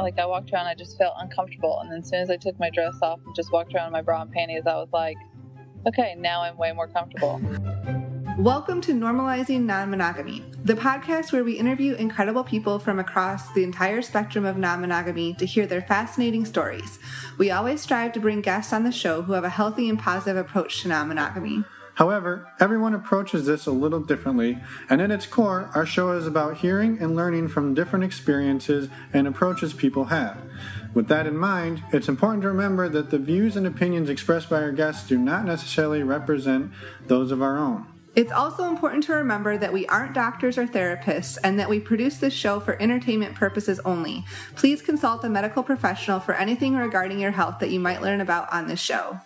I walked around, I just felt uncomfortable. And then as soon as I took my dress off and just walked around in my bra and panties, I was like, okay, now I'm way more comfortable. Welcome to Normalizing Non-Monogamy, the podcast where we interview incredible people from across the entire spectrum of non-monogamy to hear their fascinating stories. We always strive to bring guests on the show who have a healthy and positive approach to non-monogamy. However, everyone approaches this a little differently, and at its core, our show is about hearing and learning from different experiences and approaches people have. With that in mind, it's important to remember that the views and opinions expressed by our guests do not necessarily represent those of our own. It's also important to remember that we aren't doctors or therapists and that we produce this show for entertainment purposes only. Please consult a medical professional for anything regarding your health that you might learn about on this show.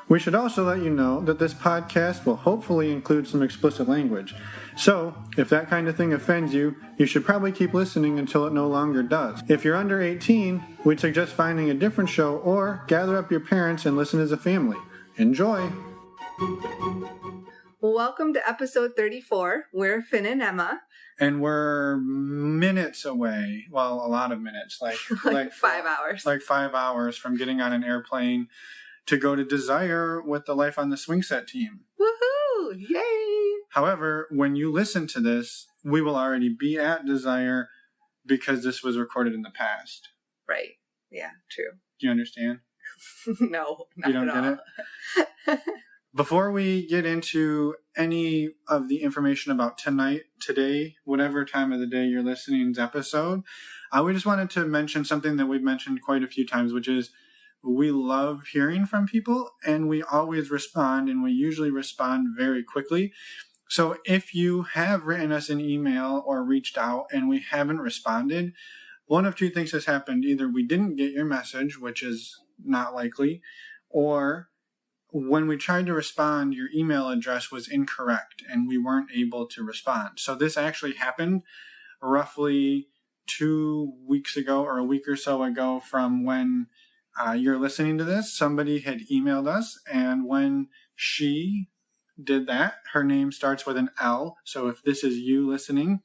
We should also let you know that this podcast will hopefully include some explicit language. So, if that kind of thing offends you, you should probably keep listening until it no longer does. If you're under 18, we'd suggest finding a different show or gather up your parents and listen as a family. Enjoy! Welcome to episode 34. We're Finn and Emma. And we're minutes away. Well, a lot of minutes. Like 5 hours. Like 5 hours from getting on an airplane to go to Desire with the Life on the Swing Set team. Woohoo! Yay! However, when you listen to this, we will already be at Desire because this was recorded in the past. Right. Yeah, true. Do you understand? No, not you don't at all. Get it? Before we get into any of the information about tonight, today, whatever time of the day you're listening to this episode, we just wanted to mention something that we've mentioned quite a few times, which is we love hearing from people and we always respond, and we usually respond very quickly. So if you have written us an email or reached out and we haven't responded, one of two things has happened. Either we didn't get your message, which is not likely, or when we tried to respond, your email address was incorrect and we weren't able to respond. So this actually happened roughly 2 weeks ago or a week or so ago from when you're listening to this. Somebody had emailed us, and when she did that, her name starts with an L. So if this is you listening,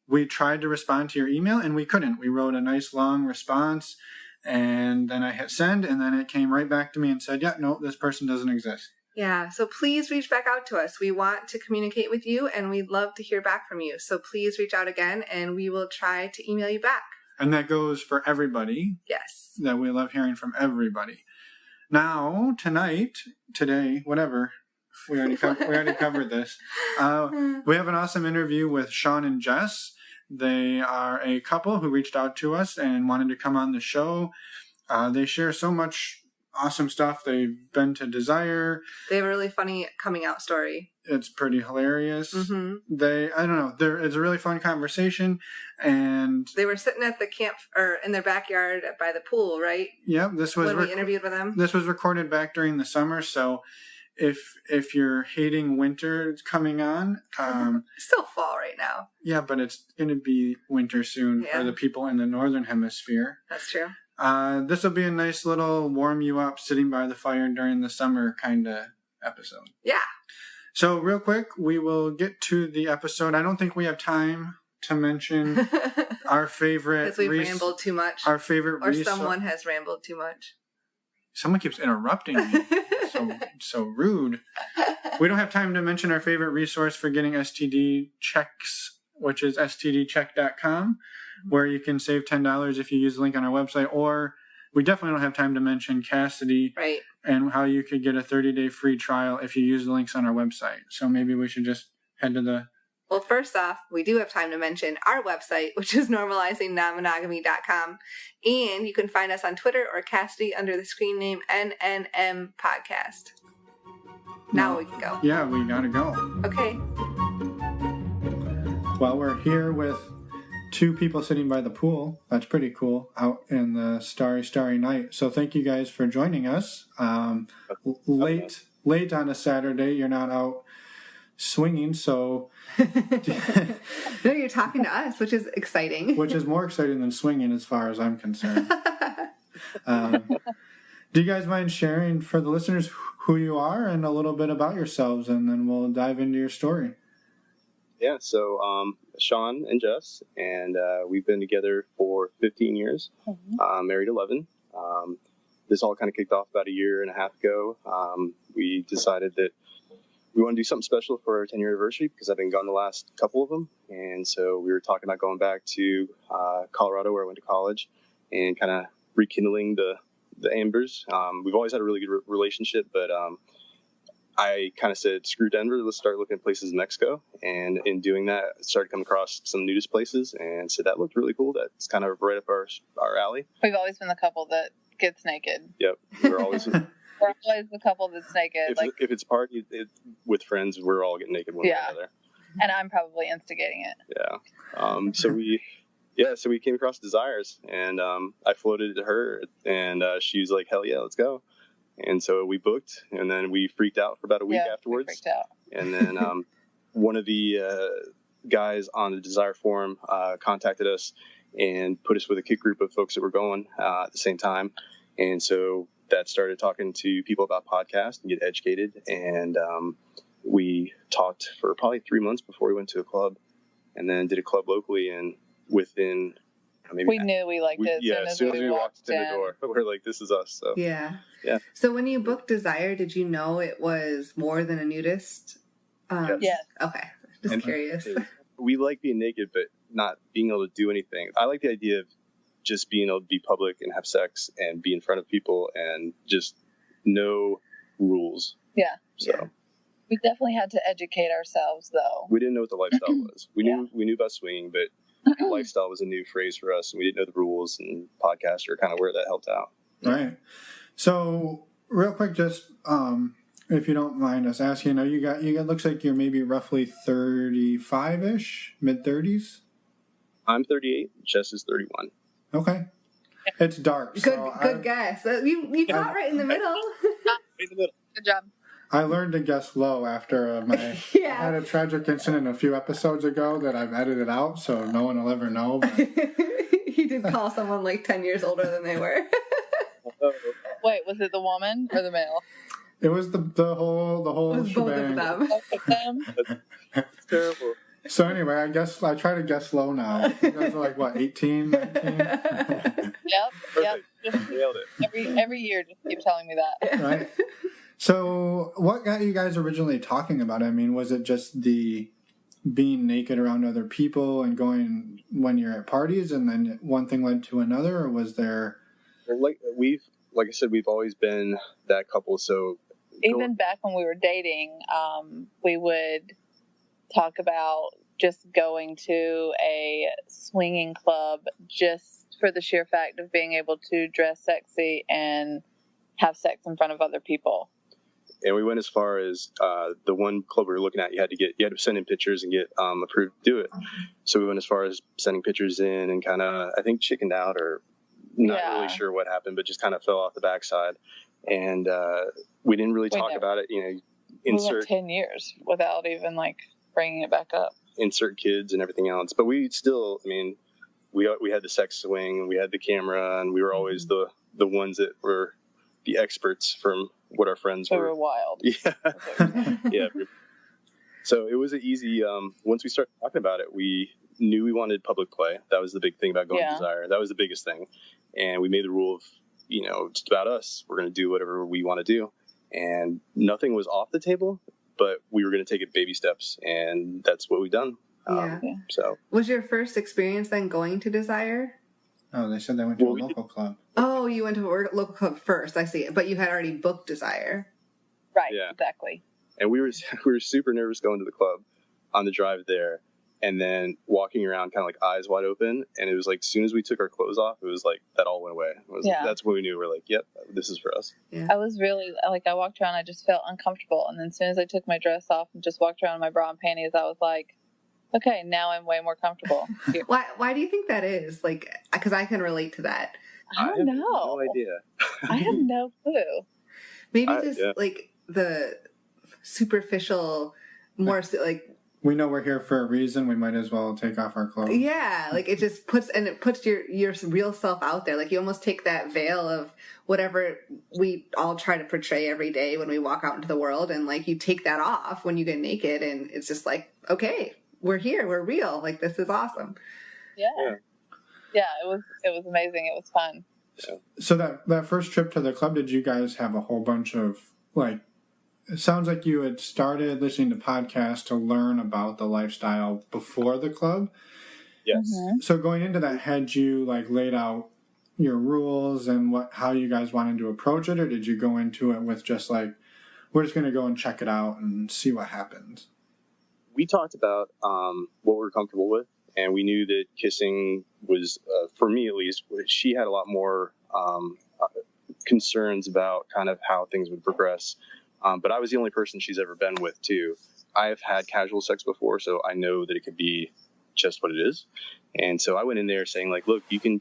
we tried to respond to your email and we couldn't. We wrote a nice long response, and then I hit send, and then it came right back to me and said, yeah, no, this person doesn't exist. Yeah, so please reach back out to us. We want to communicate with you, and we'd love to hear back from you. So please reach out again, and we will try to email you back. And that goes for everybody. Yes. That we love hearing from everybody. Now, today, whatever, we already covered this. We have an awesome interview with Sean and Jess. They are a couple who reached out to us and wanted to come on the show. They share so much awesome stuff. They've been to Desire. They have a really funny coming out story. It's pretty hilarious. Mm-hmm. I don't know, it's a really fun conversation. And they were sitting at the camp or in their backyard by the pool, right? Yep, this was when we interviewed with them. This was recorded back during the summer, so if you're hating winter coming on, it's still fall right now. Yeah, but it's going to be winter soon for the people in the northern hemisphere. That's true. This will be a nice little warm you up sitting by the fire during the summer kind of episode. Yeah. So real quick, we will get to the episode. I don't think we have time to mention our favorite... Because we've rambled too much. Our favorite someone has rambled too much. Someone keeps interrupting me. So rude. We don't have time to mention our favorite resource for getting STD checks, which is stdcheck.com, where you can save $10 if you use the link on our website. Or we definitely don't have time to mention Cassidy, right, and how you could get a 30-day free trial if you use the links on our website. So maybe we should just head to the... Well, first off, we do have time to mention our website, which is normalizingnonmonogamy.com. And you can find us on Twitter or Cassidy under the screen name NNM Podcast. Now we can go. Yeah, we gotta go. Okay. Well, we're here with two people sitting by the pool. That's pretty cool, out in the starry night. So thank you guys for joining us. Late on a Saturday. You're not out swinging, so... No, you're talking to us, which is exciting. Which is more exciting than swinging as far as I'm concerned. Do you guys mind sharing for the listeners who you are and a little bit about yourselves, and then we'll dive into your story? Yeah, so Sean and Jess, and we've been together for 15 years, married 11. This all kind of kicked off about a year and a half ago. We decided that we want to do something special for our 10-year anniversary because I've been gone the last couple of them. And so we were talking about going back to Colorado, where I went to college, and kind of rekindling the embers. We've always had a really good relationship, but I kind of said, screw Denver, let's start looking at places in Mexico. And in doing that, I started coming across some nudist places and said, that looked really cool. That's kind of right up our alley. We've always been the couple that gets naked. Yep. We're always the couple that's naked. If it's a party with friends, we're all getting naked one way or another. And I'm probably instigating it. Yeah. So we came across Desires, and I floated it to her, and she was like, hell yeah, let's go. And so we booked, and then we freaked out for about a week afterwards. We freaked out. And then one of the guys on the Desire forum contacted us and put us with a kick group of folks that were going at the same time. And so that started talking to people about podcasts and get educated. And we talked for probably 3 months before we went to a club, and then did a club locally. And within we knew we liked it. As soon as we walked in the door, we're like, this is us. So yeah. So when you booked Desire, did you know it was more than a nudist? Yes. Okay. Just curious. We like being naked, but not being able to do anything. I like the idea of just being able to be public and have sex and be in front of people and just no rules. Yeah. So we definitely had to educate ourselves, though. We didn't know what the lifestyle was. We knew about swinging, but lifestyle was a new phrase for us, and we didn't know the rules, and podcasts are kind of where that helped out. Right. So real quick, just if you don't mind us asking, you got looks like you're maybe roughly 35-ish, mid-30s. I'm 38. Jess is 31. Okay. It's dark. Good guess. You got right in the middle. Good job. I learned to guess low after I had a tragic incident a few episodes ago that I've edited out, so no one will ever know. But... He did call someone like 10 years older than they were. Wait, was it the woman or the male? It was the whole it was shebang. Both of them. That's terrible. So anyway, I try to guess low now. You guys are like, what, 18, 19? Yep. Just nailed it. Every year, just keep telling me that. Right. So what got you guys originally talking about it? I mean, was it just the being naked around other people and going when you're at parties and then one thing led to another, or was there... Like I said, we've always been that couple, so... Even back when we were dating, we would talk about just going to a swinging club just for the sheer fact of being able to dress sexy and have sex in front of other people. And we went as far as the one club we were looking at, you had to send in pictures and get approved to do it. So we went as far as sending pictures in and kind of, I think, chickened out or not really sure what happened, but just kind of fell off the backside. And we didn't really talk about it. We went 10 years without even bringing it back up. Insert kids and everything else. But we still, we had the sex swing, we had the camera, and we were always the ones that were the experts from what our friends were. We were wild. Yeah. Yeah. So it was an easy, once we started talking about it, we knew we wanted public play. That was the big thing about going to Desire. That was the biggest thing. And we made the rule of, just about us. We're going to do whatever we want to do. And nothing was off the table, but we were going to take it baby steps. And that's what we've done. So was your first experience then going to Desire? Oh, they said they went to a local club. Oh, you went to a local club first. I see. But you had already booked Desire. Right, exactly. And we were super nervous going to the club on the drive there, and then walking around kind of like eyes wide open. And it was like, as soon as we took our clothes off, it was like that all went away. That's when we knew we're like, yep, this is for us. Yeah. I was really I walked around, I just felt uncomfortable. And then as soon as I took my dress off and just walked around in my bra and panties, I was like, okay, now I'm way more comfortable. Why do you think that is? Because I can relate to that. I don't know. No idea. I have no clue. Maybe the superficial, more we know we're here for a reason. We might as well take off our clothes. Yeah, it just puts your real self out there. You almost take that veil of whatever we all try to portray every day when we walk out into the world, and you take that off when you get naked, and it's just okay. we're here, we're real. Like, this is awesome. Yeah, it was amazing. It was fun. So that first trip to the club, did you guys have a whole bunch of, like, it sounds like you had started listening to podcasts to learn about the lifestyle before the club? Yes. Mm-hmm. So going into that, had you, like, laid out your rules and how you guys wanted to approach it, or did you go into it with just, like, we're just going to go and check it out and see what happens? We talked about what we were comfortable with, and we knew that kissing was, for me at least, she had a lot more concerns about kind of how things would progress. But I was the only person she's ever been with, too. I've had casual sex before, so I know that it could be just what it is. And so I went in there saying, like, look, you can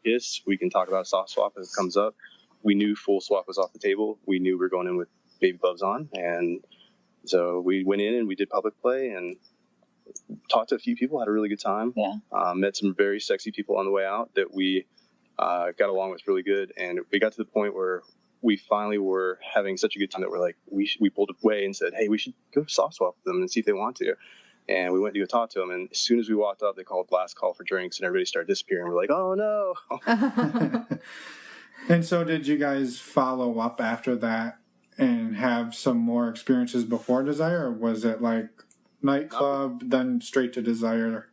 kiss. We can talk about soft swap if it comes up. We knew full swap was off the table. We knew we were going in with baby gloves on. And so we went in and we did public play and talked to a few people, had a really good time. Yeah. Met some very sexy people on the way out that we got along with really good. And we got to the point where we finally were having such a good time that we're like, we pulled away and said, hey, we should go soft swap with them and see if they want to. And we went to go talk to them. And as soon as we walked up, they called last call for drinks and everybody started disappearing. We're like, oh, no. And so did you guys follow up after that and have some more experiences before Desire? Or was it like nightclub, then straight to Desire?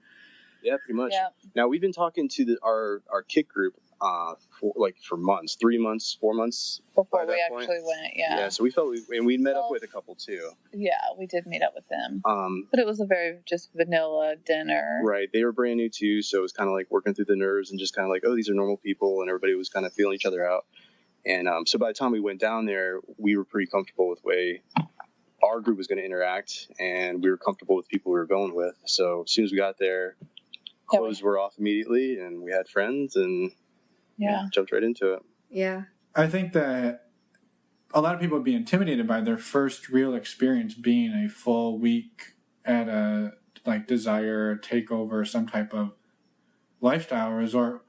Yeah, pretty much. Yeah. Now, we've been talking to our kick group for months, 3 months, 4 months. Before we actually went, yeah. Yeah, so we felt, and we met up with a couple too. Yeah, we did meet up with them. But it was a very just vanilla dinner. Right. They were brand new too, so it was kind of like working through the nerves and just kind of like, oh, these are normal people, and everybody was kind of feeling each other out. And so by the time we went down there, we were pretty comfortable with the way our group was going to interact, and we were comfortable with people we were going with. So as soon as we got there, clothes were off immediately, and we had friends, and jumped right into it. Yeah. I think that a lot of people would be intimidated by their first real experience being a full week at a, like, Desire, Takeover, some type of lifestyle resort.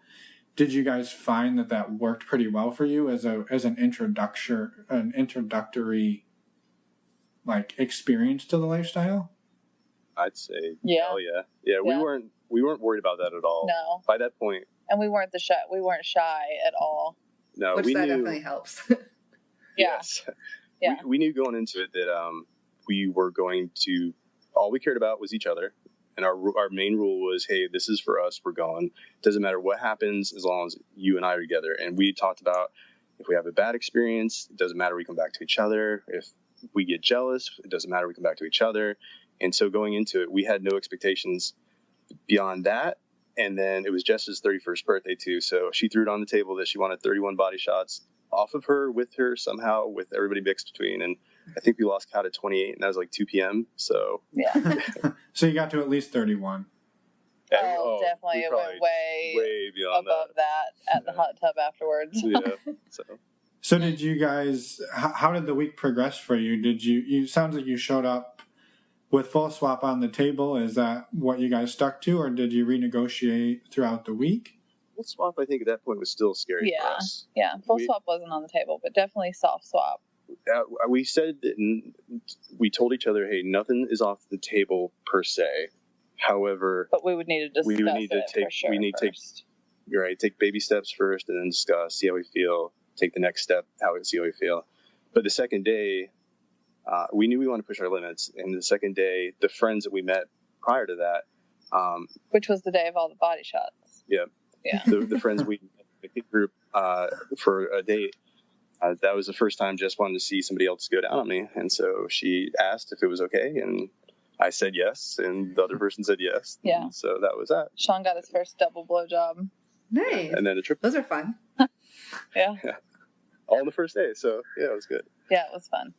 Did you guys find that worked pretty well for you as an introductory like experience to the lifestyle? I'd say, yeah. Hell yeah. Yeah, we weren't worried about that at all. No. By that point. And we weren't shy at all. No, Which we that knew, definitely helps. Yes. Yeah. We knew going into it that we were going to, all we cared about was each other. And our main rule was, hey, this is for us. We're going. Doesn't matter what happens as long as you and I are together. And we talked about if we have a bad experience, it doesn't matter. We come back to each other. If we get jealous, it doesn't matter. We come back to each other. And so going into it, we had no expectations beyond that. And then it was Jess's 31st birthday, too. So she threw it on the table that she wanted 31 body shots off of her, with her, somehow, with everybody mixed between. And I think we lost count at 28, and that was like 2 p.m. So yeah. So you got to at least 31. Oh, definitely. It went way beyond above that at the hot tub afterwards. Yeah. So did you guys, how did the week progress for you? You sounds like you showed up with full swap on the table. Is that what you guys stuck to, or did you renegotiate throughout the week? Full swap, I think at that point was still scary for us. Yeah, full swap wasn't on the table, but definitely soft swap. We said that we told each other, hey, nothing is off the table per se. However, but we would need to discuss we need to take, for sure we need to take baby steps first, and then discuss, see how we feel, take the next step, see how we feel. But the second day, we knew we wanted to push our limits. And the second day, the friends that we met prior to that, which was the day of all the body shots. Yeah. The friends we met, the kid group for a date. That was the first time Jess wanted to see somebody else go down on me. And so she asked if it was okay. And I said yes. And the other person said yes. Yeah. And so that was that. Shawn got his first double blowjob. Nice. And then a triple. Those are fun. Yeah. All on the first day. So, yeah, it was good. Yeah, it was fun.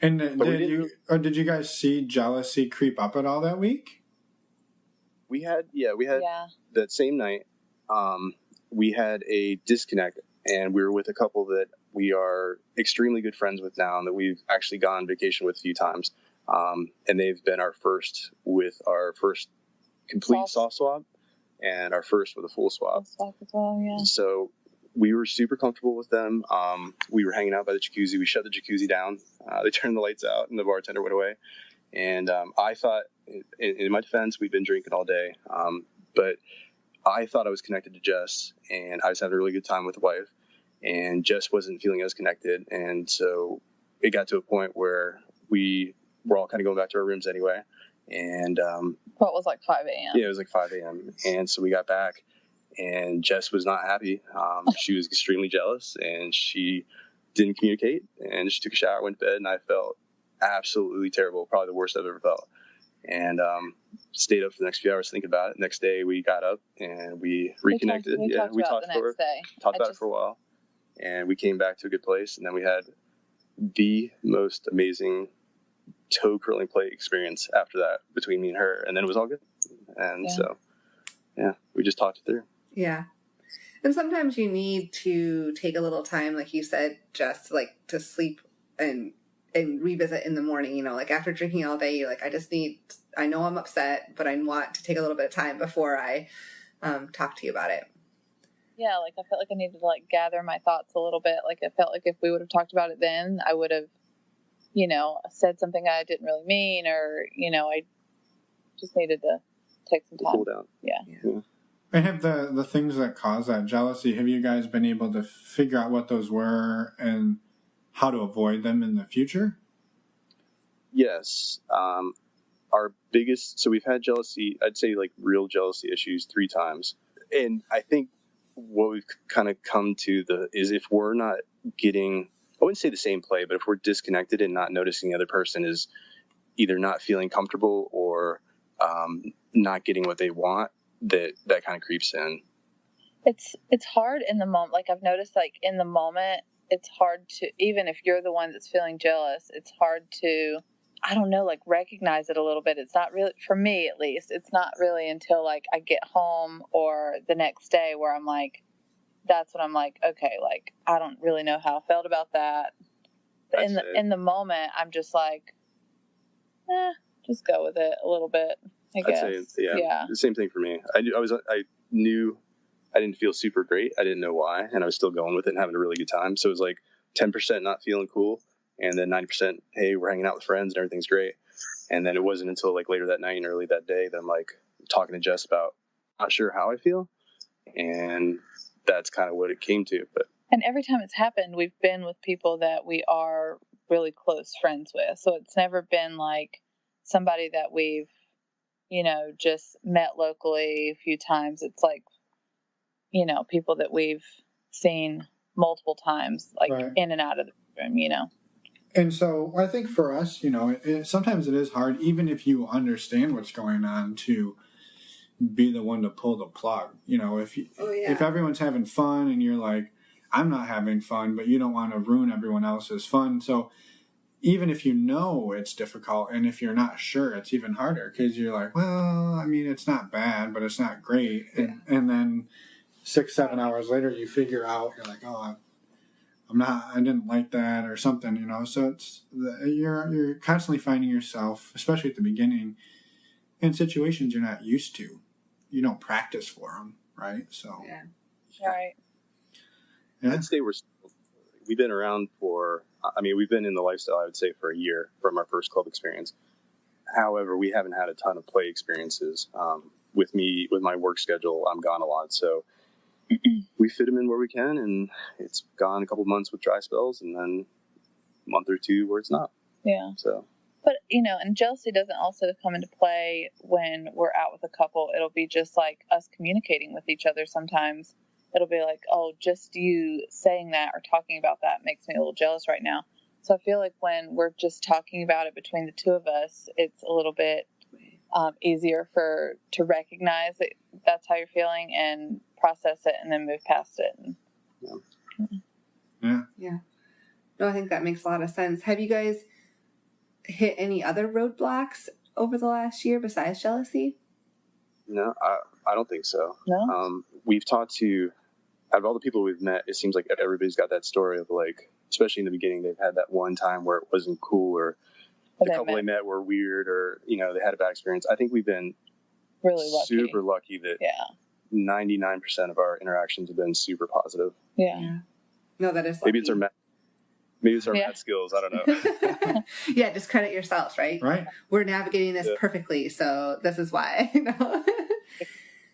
And did you guys see jealousy creep up at all that week? We had that same night. We had a disconnect, and we were with a couple that we are extremely good friends with now, and that we've actually gone on vacation with a few times. And they've been our first complete soft swap, and our first with a full swap. Full swap as well, yeah. So we were super comfortable with them. We were hanging out by the jacuzzi. We shut the jacuzzi down. They turned the lights out, and the bartender went away. And I thought in my defense, we've been drinking all day. But I thought I was connected to Jess, and I was having a really good time with the wife, and Jess wasn't feeling as connected. And so it got to a point where we were all kind of going back to our rooms anyway. And Well, it was like 5 a.m. Yeah, it was like 5 a.m. And so we got back, and Jess was not happy. She was extremely jealous, and she didn't communicate, and she took a shower, went to bed, and I felt absolutely terrible, probably the worst I've ever felt. And stayed up for the next few hours thinking about it. Next day, we got up and we reconnected. We talked about it for a while, and we came back to a good place. And then we had the most amazing toe curling play experience after that between me and her, and then it was all good. And so, we just talked it through. Yeah. And sometimes you need to take a little time, like you said, just like to sleep and revisit in the morning, like after drinking all day, you're like, I know I'm upset, but I want to take a little bit of time before I talk to you about it. Yeah, like I felt like I needed to like gather my thoughts a little bit. Like I felt like if we would have talked about it then, I would have, said something I didn't really mean, or, I just needed to take some time. Cool down. Yeah. And have the things that cause that jealousy, have you guys been able to figure out what those were and how to avoid them in the future? Yes. Our biggest, so we've had jealousy, I'd say like real jealousy issues 3 times. And I think what we've kind of come to is if we're not getting, I wouldn't say the same play, but if we're disconnected and not noticing the other person is either not feeling comfortable or not getting what they want, that kind of creeps in. It's hard in the moment. Like I've noticed, like in the moment, it's hard to, even if you're the one that's feeling jealous, it's hard to, I don't know, like recognize it a little bit. It's not really, for me at least, it's not really until like I get home or the next day where I'm like, that's when I'm like, okay, like I don't really know how I felt about that. In the moment, I'm just like, just go with it a little bit, I guess. I'd say, yeah, the same thing for me. I knew I didn't feel super great. I didn't know why, and I was still going with it and having a really good time. So it was like 10% not feeling cool, and then 90%, hey, we're hanging out with friends and everything's great. And then it wasn't until like later that night and early that day that I'm like talking to Jess about not sure how I feel, and that's kind of what it came to. And every time it's happened, we've been with people that we are really close friends with. So it's never been like somebody that we've, just met locally a few times. It's like, people that we've seen multiple times, like right. in and out of the room, And so I think for us, sometimes it is hard, even if you understand what's going on, to be the one to pull the plug. If everyone's having fun and you're like, I'm not having fun, but you don't want to ruin everyone else's fun. So even if it's difficult, and if you're not sure, it's even harder because you're like, well, I mean, it's not bad, but it's not great. And then 6-7 hours later, you figure out, you're like, oh, I didn't like that or something, So it's you're constantly finding yourself, especially at the beginning, in situations you're not used to. You don't practice for them, right? So right. Yeah. I'd say we've been around we've been in the lifestyle, I would say, for a year from our first club experience. However, we haven't had a ton of play experiences. With my work schedule, I'm gone a lot, so we fit them in where we can, and it's gone a couple months with dry spells, and then a month or 2 where it's not. Yeah. So. But, and jealousy doesn't also come into play when we're out with a couple. It'll be just like us communicating with each other sometimes. It'll be like, oh, just you saying that or talking about that makes me a little jealous right now. So I feel like when we're just talking about it between the two of us, it's a little bit easier to recognize that that's how you're feeling and process it and then move past it. Yeah. No, I think that makes a lot of sense. Have you guys hit any other roadblocks over the last year besides jealousy? No, I don't think so. No? We've talked to, out of all the people we've met, it seems like everybody's got that story of like, especially in the beginning, they've had that one time where it wasn't cool, or the couple they met were weird, or, they had a bad experience. I think we've been really lucky. Super lucky that 99% of our interactions have been super positive. Yeah. No, that is lucky. Maybe it's our Maybe it's our math skills. I don't know. Yeah, just credit yourselves, right? Right. We're navigating this perfectly, so this is why.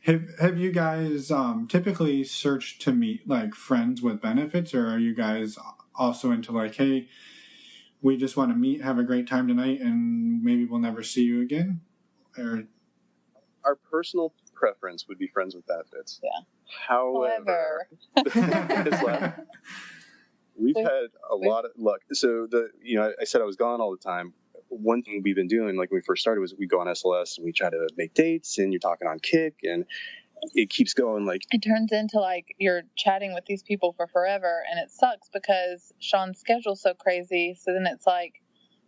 Have you guys typically searched to meet like friends with benefits, or are you guys also into like, hey, we just want to meet, have a great time tonight, and maybe we'll never see you again? Or our personal preference would be friends with benefits. Yeah. However, we've had a lot of luck. So I said I was gone all the time. One thing we've been doing, like when we first started, was we go on SLS and we try to make dates, and you're talking on Kick, and it keeps going. Like it turns into like you're chatting with these people for forever, and it sucks because Sean's schedule's so crazy. So then it's like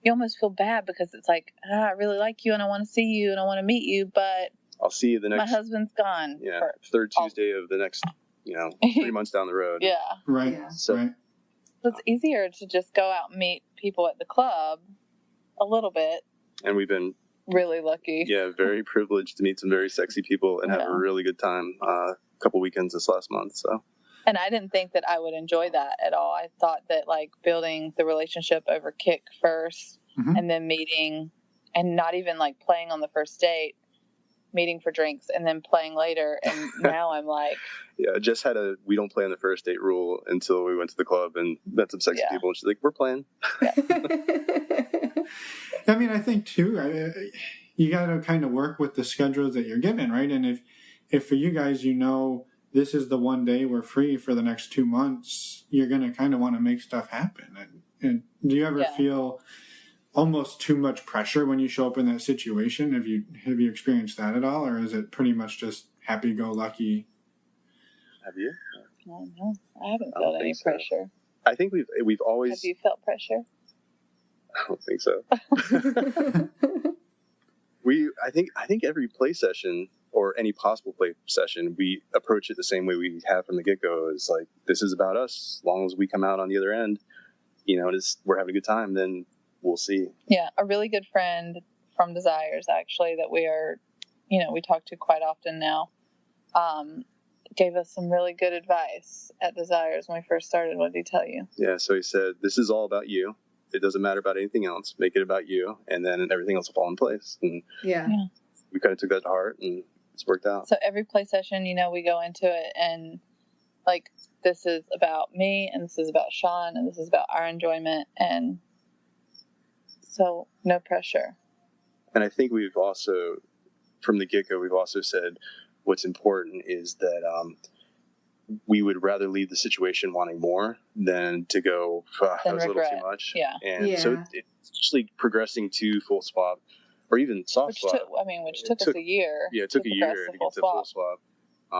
you almost feel bad because it's like, I really like you and I want to see you and I want to meet you, but I'll see you the next. My husband's gone. Yeah, third Tuesday of the next, 3 months down the road. Yeah. Right. Yeah. So right. It's easier to just go out and meet people at the club a little bit. And we've been really lucky. Yeah, very privileged to meet some very sexy people and have a really good time. A couple weekends this last month. So. And I didn't think that I would enjoy that at all. I thought that like building the relationship over Kick first, and then meeting, and not even like playing on the first date, meeting for drinks and then playing later. And now I'm like, yeah, Jess had we don't play on the first date rule until we went to the club and met some sexy people. And she's like, we're playing. Yeah. I mean, I think too, you got to kind of work with the schedules that you're given, right? And if for you guys, this is the one day we're free for the next 2 months, you're going to kind of want to make stuff happen. And do you ever feel almost too much pressure when you show up in that situation? Have you experienced that at all, or is it pretty much just happy-go-lucky? Have you? I don't know. I haven't felt any pressure. I think we've always. Have you felt pressure? I don't think so. I think every play session or any possible play session, we approach it the same way we have from the get-go. It's like, this is about us. As long as we come out on the other end, we're having a good time, then we'll see. Yeah, a really good friend from Desires, actually, that we are, we talk to quite often now, gave us some really good advice at Desires when we first started. What did he tell you? Yeah, so he said, this is all about you. It doesn't matter about anything else. Make it about you, and then everything else will fall in place. And we kind of took that to heart, and it's worked out. So every play session, we go into it and like, this is about me, and this is about Shawn, and this is about our enjoyment, and so no pressure. And I think we've also, from the get-go, we've also said what's important is that we would rather leave the situation wanting more than to go, that was regret. A little too much. Yeah. And so it's actually progressing to full swap or even soft swap. Which took us a year. Yeah, it took a year to get to full swap.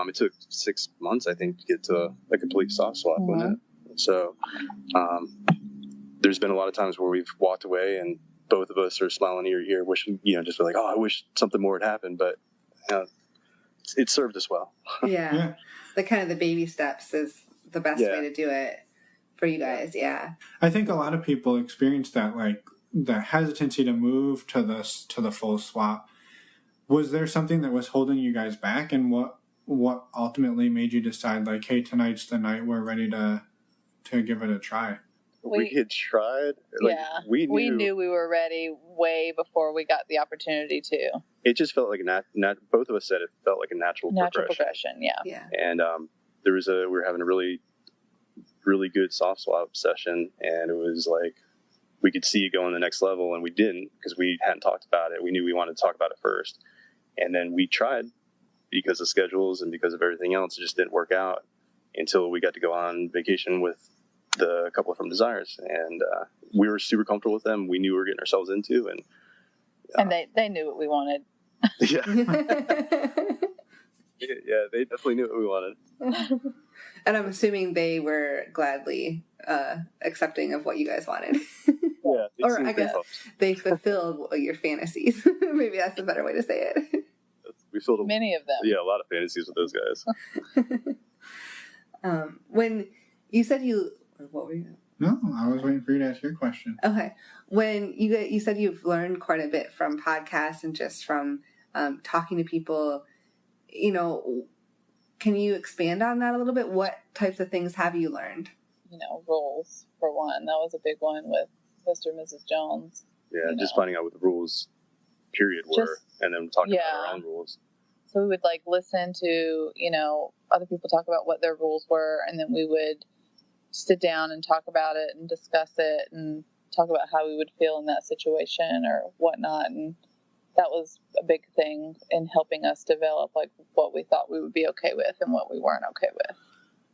It took 6 months, I think, to get to a complete soft swap, wasn't it? So there's been a lot of times where we've walked away and both of us are smiling ear to ear, wishing, just like, I wish something more had happened, but it served us well. Yeah. The kind of the baby steps is the best way to do it for you guys. Yeah. I think a lot of people experience that, like the hesitancy to move to the full swap. Was there something that was holding you guys back, and what ultimately made you decide, like, hey, tonight's the night we're ready to give it a try? We had tried. We knew we were ready way before we got the opportunity to. It just felt like both of us said it felt like a natural progression. Yeah. And we were having a really, really good soft swap session, and it was like we could see it going to the next level, and we didn't because we hadn't talked about it. We knew we wanted to talk about it first, and then we tried because of schedules and because of everything else. It just didn't work out until we got to go on vacation with the couple from Desires, and we were super comfortable with them. We knew we were getting ourselves into, and they knew what we wanted. Yeah. Yeah, they definitely knew what we wanted. And I'm assuming they were gladly accepting of what you guys wanted. Yeah. Or I guess they fulfilled your fantasies. Maybe that's a better way to say it. We filled many of them. Yeah, a lot of fantasies with those guys. When you said what were you? No, I was waiting for you to ask your question. Okay. When you said you've learned quite a bit from podcasts and just from talking to people, can you expand on that a little bit? What types of things have you learned? rules for one. That was a big one with Mr. and Mrs. Jones. Yeah, just finding out what the rules, period, were, and then talking about our own rules. So we would listen to, other people talk about what their rules were, and then we would sit down and talk about it and discuss it and talk about how we would feel in that situation or whatnot. And that was a big thing in helping us develop what we thought we would be okay with and what we weren't okay with.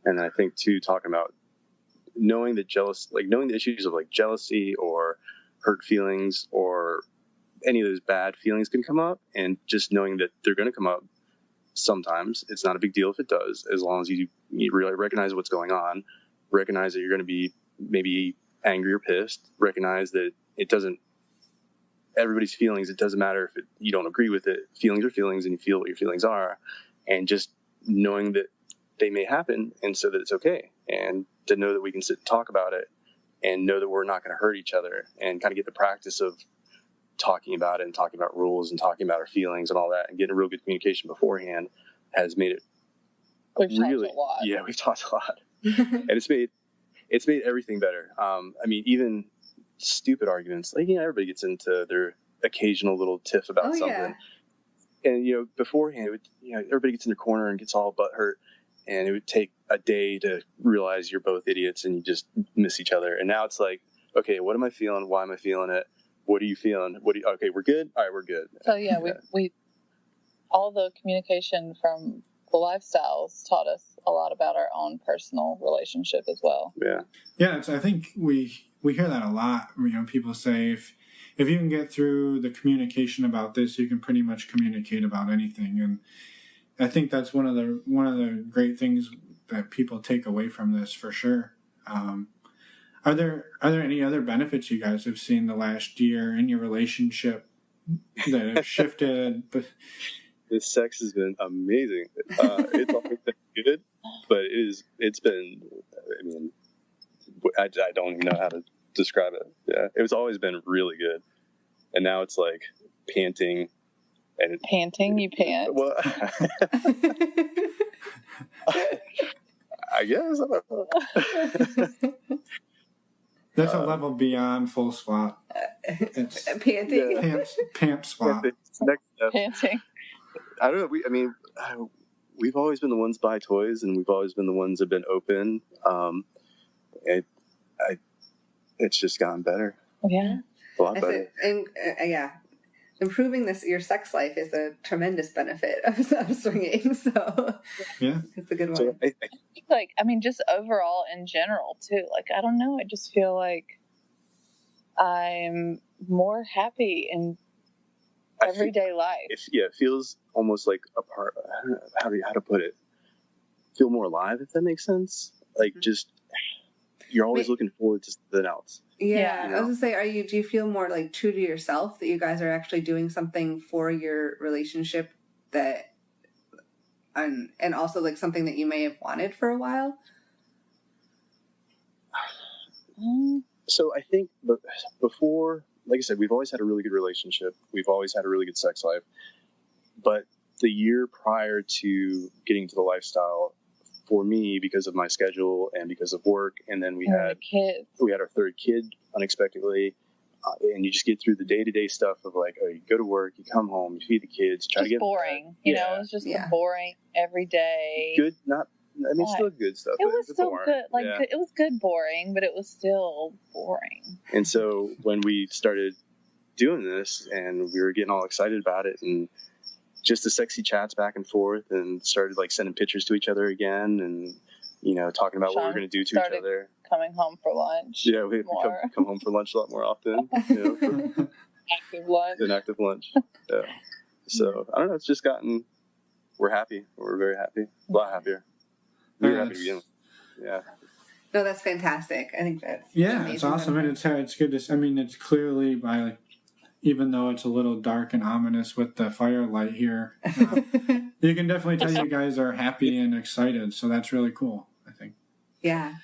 And I think too, talking about knowing the issues of jealousy or hurt feelings or any of those bad feelings can come up, and just knowing that they're going to come up sometimes. It's not a big deal if it does, as long as you really recognize what's going on, recognize that you're going to be maybe angry or pissed, recognize that everybody's feelings, it doesn't matter if you don't agree with it. Feelings are feelings, and you feel what your feelings are, and just knowing that they may happen, and so that it's okay, and to know that we can sit and talk about it and know that we're not going to hurt each other, and kind of get the practice of talking about it and talking about rules and talking about our feelings and all that, and getting real good communication beforehand has made it we've talked a lot. Yeah, we've talked a lot. And it's made everything better. Even stupid arguments, everybody gets into their occasional little tiff about something. Yeah. And beforehand, everybody gets in their corner and gets all butthurt, and it would take a day to realize you're both idiots and you just miss each other. And now it's okay, what am I feeling? Why am I feeling it? What are you feeling? Okay, we're good. All right, we're good. So we all the communication from the lifestyles taught us a lot about our own personal relationship as well. Yeah. Yeah. I think we hear that a lot. People say if you can get through the communication about this, you can pretty much communicate about anything. And I think that's one of the great things that people take away from this for sure. Are there any other benefits you guys have seen the last year in your relationship that have shifted? But the sex has been amazing. It's always been good, but it's been. I don't even know how to describe it. Yeah, it's always been really good, and now it's panting. And panting, you pant. Well, I guess. I don't know. That's a level beyond full swat. It's panting. Yeah. Pant swat. Next step. Panting. I don't know. We've always been the ones buy toys, and we've always been the ones that have been open. It's just gotten better. Yeah. A lot better. Improving your sex life is a tremendous benefit of swinging. So yeah, it's a good one. So just overall in general too. I don't know. I just feel like I'm more happy in everyday life. It feels almost like a part. I don't know how to put it. Feel more alive, if that makes sense. Just you're always looking forward to something else. Yeah, I was gonna say, do you feel more true to yourself, that you guys are actually doing something for your relationship and also something that you may have wanted for a while? So I think before, like I said, we've always had a really good relationship. We've always had a really good sex life. But the year prior to getting to the lifestyle, for me, because of my schedule and because of work, and then we had our third kid unexpectedly, and you just get through the day-to-day stuff of you go to work, you come home, you feed the kids, try to get boring. It was just boring every day. Good, still good stuff. It was still good. It was good boring, but it was still boring. And so when we started doing this, and we were getting all excited about it, and just the sexy chats back and forth, and started sending pictures to each other again, and talking about what we're going to do to each other. Coming home for lunch. Yeah, we come home for lunch a lot more often. Active lunch. An active lunch. Yeah. So I don't know. It's just we're happy. We're very happy. A lot happier. We were happy to begin with. Yeah. No, that's fantastic. I think that's it's awesome, and it's good to. It's clearly by even though it's a little dark and ominous with the firelight here, you can definitely tell you guys are happy and excited. So that's really cool, I think. Yeah.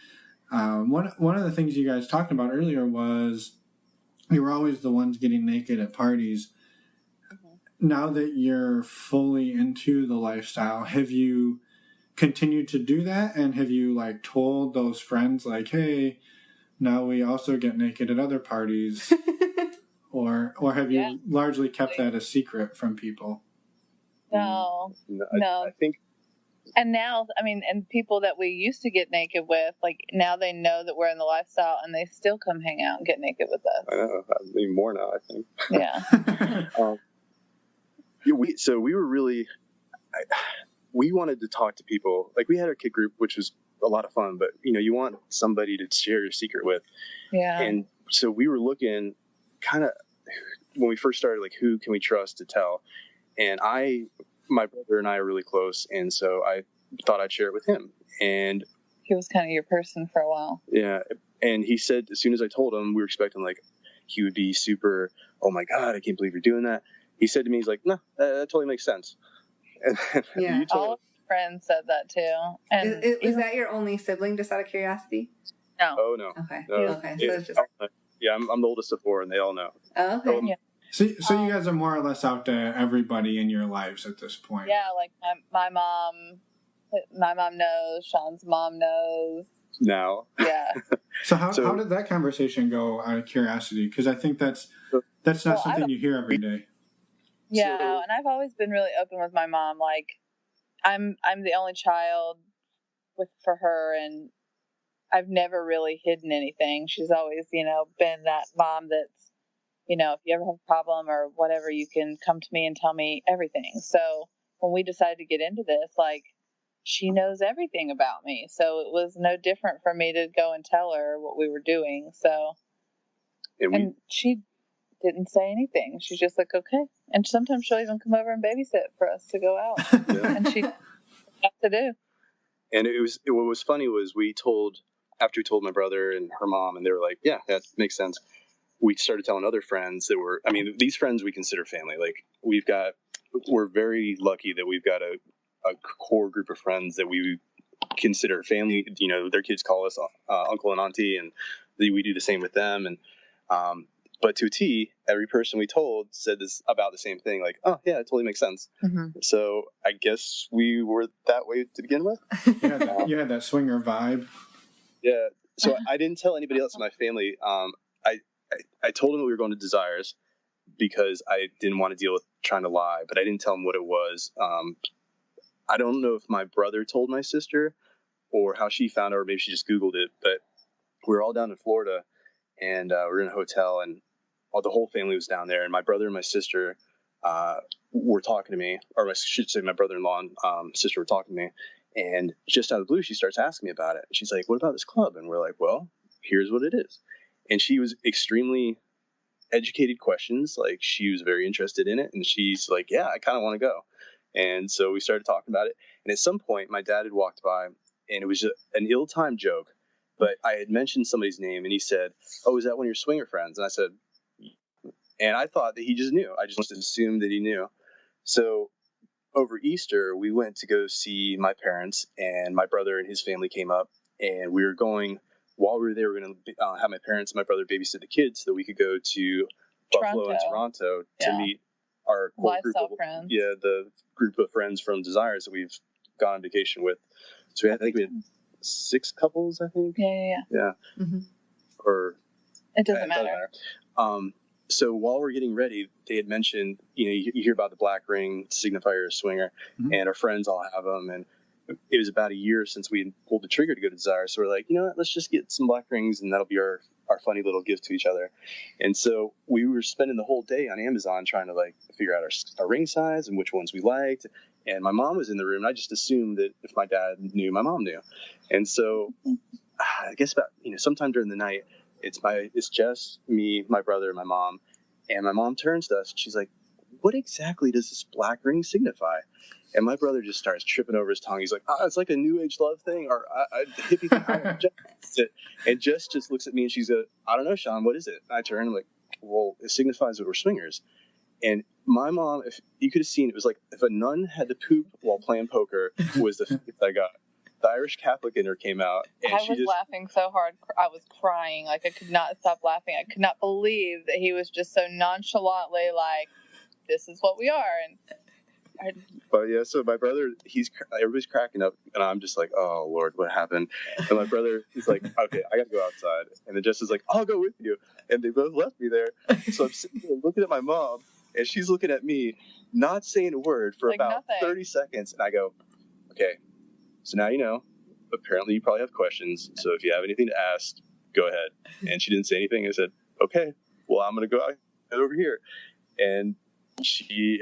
One of the things you guys talked about earlier was you were always the ones getting naked at parties. Mm-hmm. Now that you're fully into the lifestyle, have you continued to do that? And have you like told those friends like, hey, now we also get naked at other parties? or have you largely kept that a secret from people? No. I think. And now, I mean, and people that we used to get naked with, like now they know that we're in the lifestyle and they still come hang out and get naked with us. I know. I mean, more now, I think. Yeah. We were really, we wanted to talk to people. Like we had our kid group, which was a lot of fun, but you want somebody to share your secret with. Yeah. And so we were looking kind of when we first started, like who can we trust to tell? And my brother and I are really close. And so I thought I'd share it with him. And he was kind of your person for a while. Yeah. And he said, as soon as I told him, we were expecting like, he would be super, oh my God, I can't believe you're doing that. He said to me, he's like, no, that totally makes sense. And yeah. All of my friends said that too. And is that your only sibling, just out of curiosity? No. Oh, no. Okay. No. Okay. So it's just... Yeah, I'm the oldest of four, and they all know. Oh, okay. Yeah. So you guys are more or less out to everybody in your lives at this point. Yeah, like my mom knows, Sean's mom knows. Now. Yeah. So how did that conversation go, out of curiosity? Because I think that's not something you hear every day. Yeah, and I've always been really open with my mom. Like, I'm the only child for her, and I've never really hidden anything. She's always, been that mom that's, if you ever have a problem or whatever, you can come to me and tell me everything. So when we decided to get into this, like, she knows everything about me. So it was no different for me to go and tell her what we were doing. So, and she didn't say anything. She's just like, okay. And sometimes she'll even come over and babysit for us to go out. Yeah. And she has to do. And what was funny was after we told my brother and her mom, and they were like, yeah, that makes sense. We started telling other friends these friends we consider family. Like we're very lucky that we've got a core group of friends that we consider family. Their kids call us uncle and auntie, and we do the same with them. And but to a T, every person we told said this about the same thing. Like, oh yeah, it totally makes sense. Mm-hmm. So I guess we were that way to begin with. You had that swinger vibe. Yeah. So I didn't tell anybody else in my family. I told them that we were going to Desires because I didn't want to deal with trying to lie, but I didn't tell them what it was. I don't know if my brother told my sister or how she found out, or maybe she just Googled it, but we were all down in Florida, and we were in a hotel, and the whole family was down there, and my brother and my sister were talking to me, or I should say my brother-in-law and sister were talking to me, and just out of the blue, she starts asking me about it. She's like, what about this club? And we're like, well, here's what it is. And she was extremely educated questions. Like, she was very interested in it, and she's like, yeah, I kind of want to go. And so we started talking about it. And at some point, my dad had walked by, and it was an ill-timed joke, but I had mentioned somebody's name, and he said, oh, is that one of your swinger friends? And I said, and I thought that he just knew. I just assumed that he knew. So over Easter, we went to go see my parents, and my brother and his family came up, and we were going, while we were there, we were going to have my parents and my brother babysit the kids so that we could go to Buffalo and Toronto to meet our core group of friends. Yeah, the group of friends from Desires that we've gone on vacation with. So I think we had 6 couples, I think. Yeah. Mm-hmm. Or it doesn't matter. So while we're getting ready, they had mentioned, you hear about the black ring signifier swinger, mm-hmm. and our friends all have them. And it was about a year since we had pulled the trigger to go to Desire. So we're like, you know what, let's just get some black rings, and that'll be our funny little gift to each other. And so we were spending the whole day on Amazon trying to figure out our ring size and which ones we liked. And my mom was in the room, and I just assumed that if my dad knew, my mom knew. And so I guess about, sometime during the night, it's Jess, me, my brother, and my mom. And my mom turns to us, and she's like, what exactly does this black ring signify? And my brother just starts tripping over his tongue. He's like, it's like a new age love thing, or a hippie thing. And Jess just looks at me, and she's like, I don't know, Shawn, what is it? And I turn, and I'm like, well, it signifies that we're swingers. And my mom, if you could have seen, it was like if a nun had to poop while playing poker was the gift I got. The Irish Catholic in her came out. And I was laughing so hard. I was crying. I could not stop laughing. I could not believe that he was just so nonchalantly like, this is what we are. And But yeah, so my brother, everybody's cracking up, and I'm just like, oh Lord, what happened? And my brother, he's like, okay, I gotta go outside. And then Jess is like, I'll go with you. And they both left me there. So I'm sitting there looking at my mom, and she's looking at me, not saying a word for about 30 seconds. And I go, okay, so now you know. Apparently you probably have questions. So if you have anything to ask, go ahead. And she didn't say anything. I said, okay, well, I'm going to go out over here. And she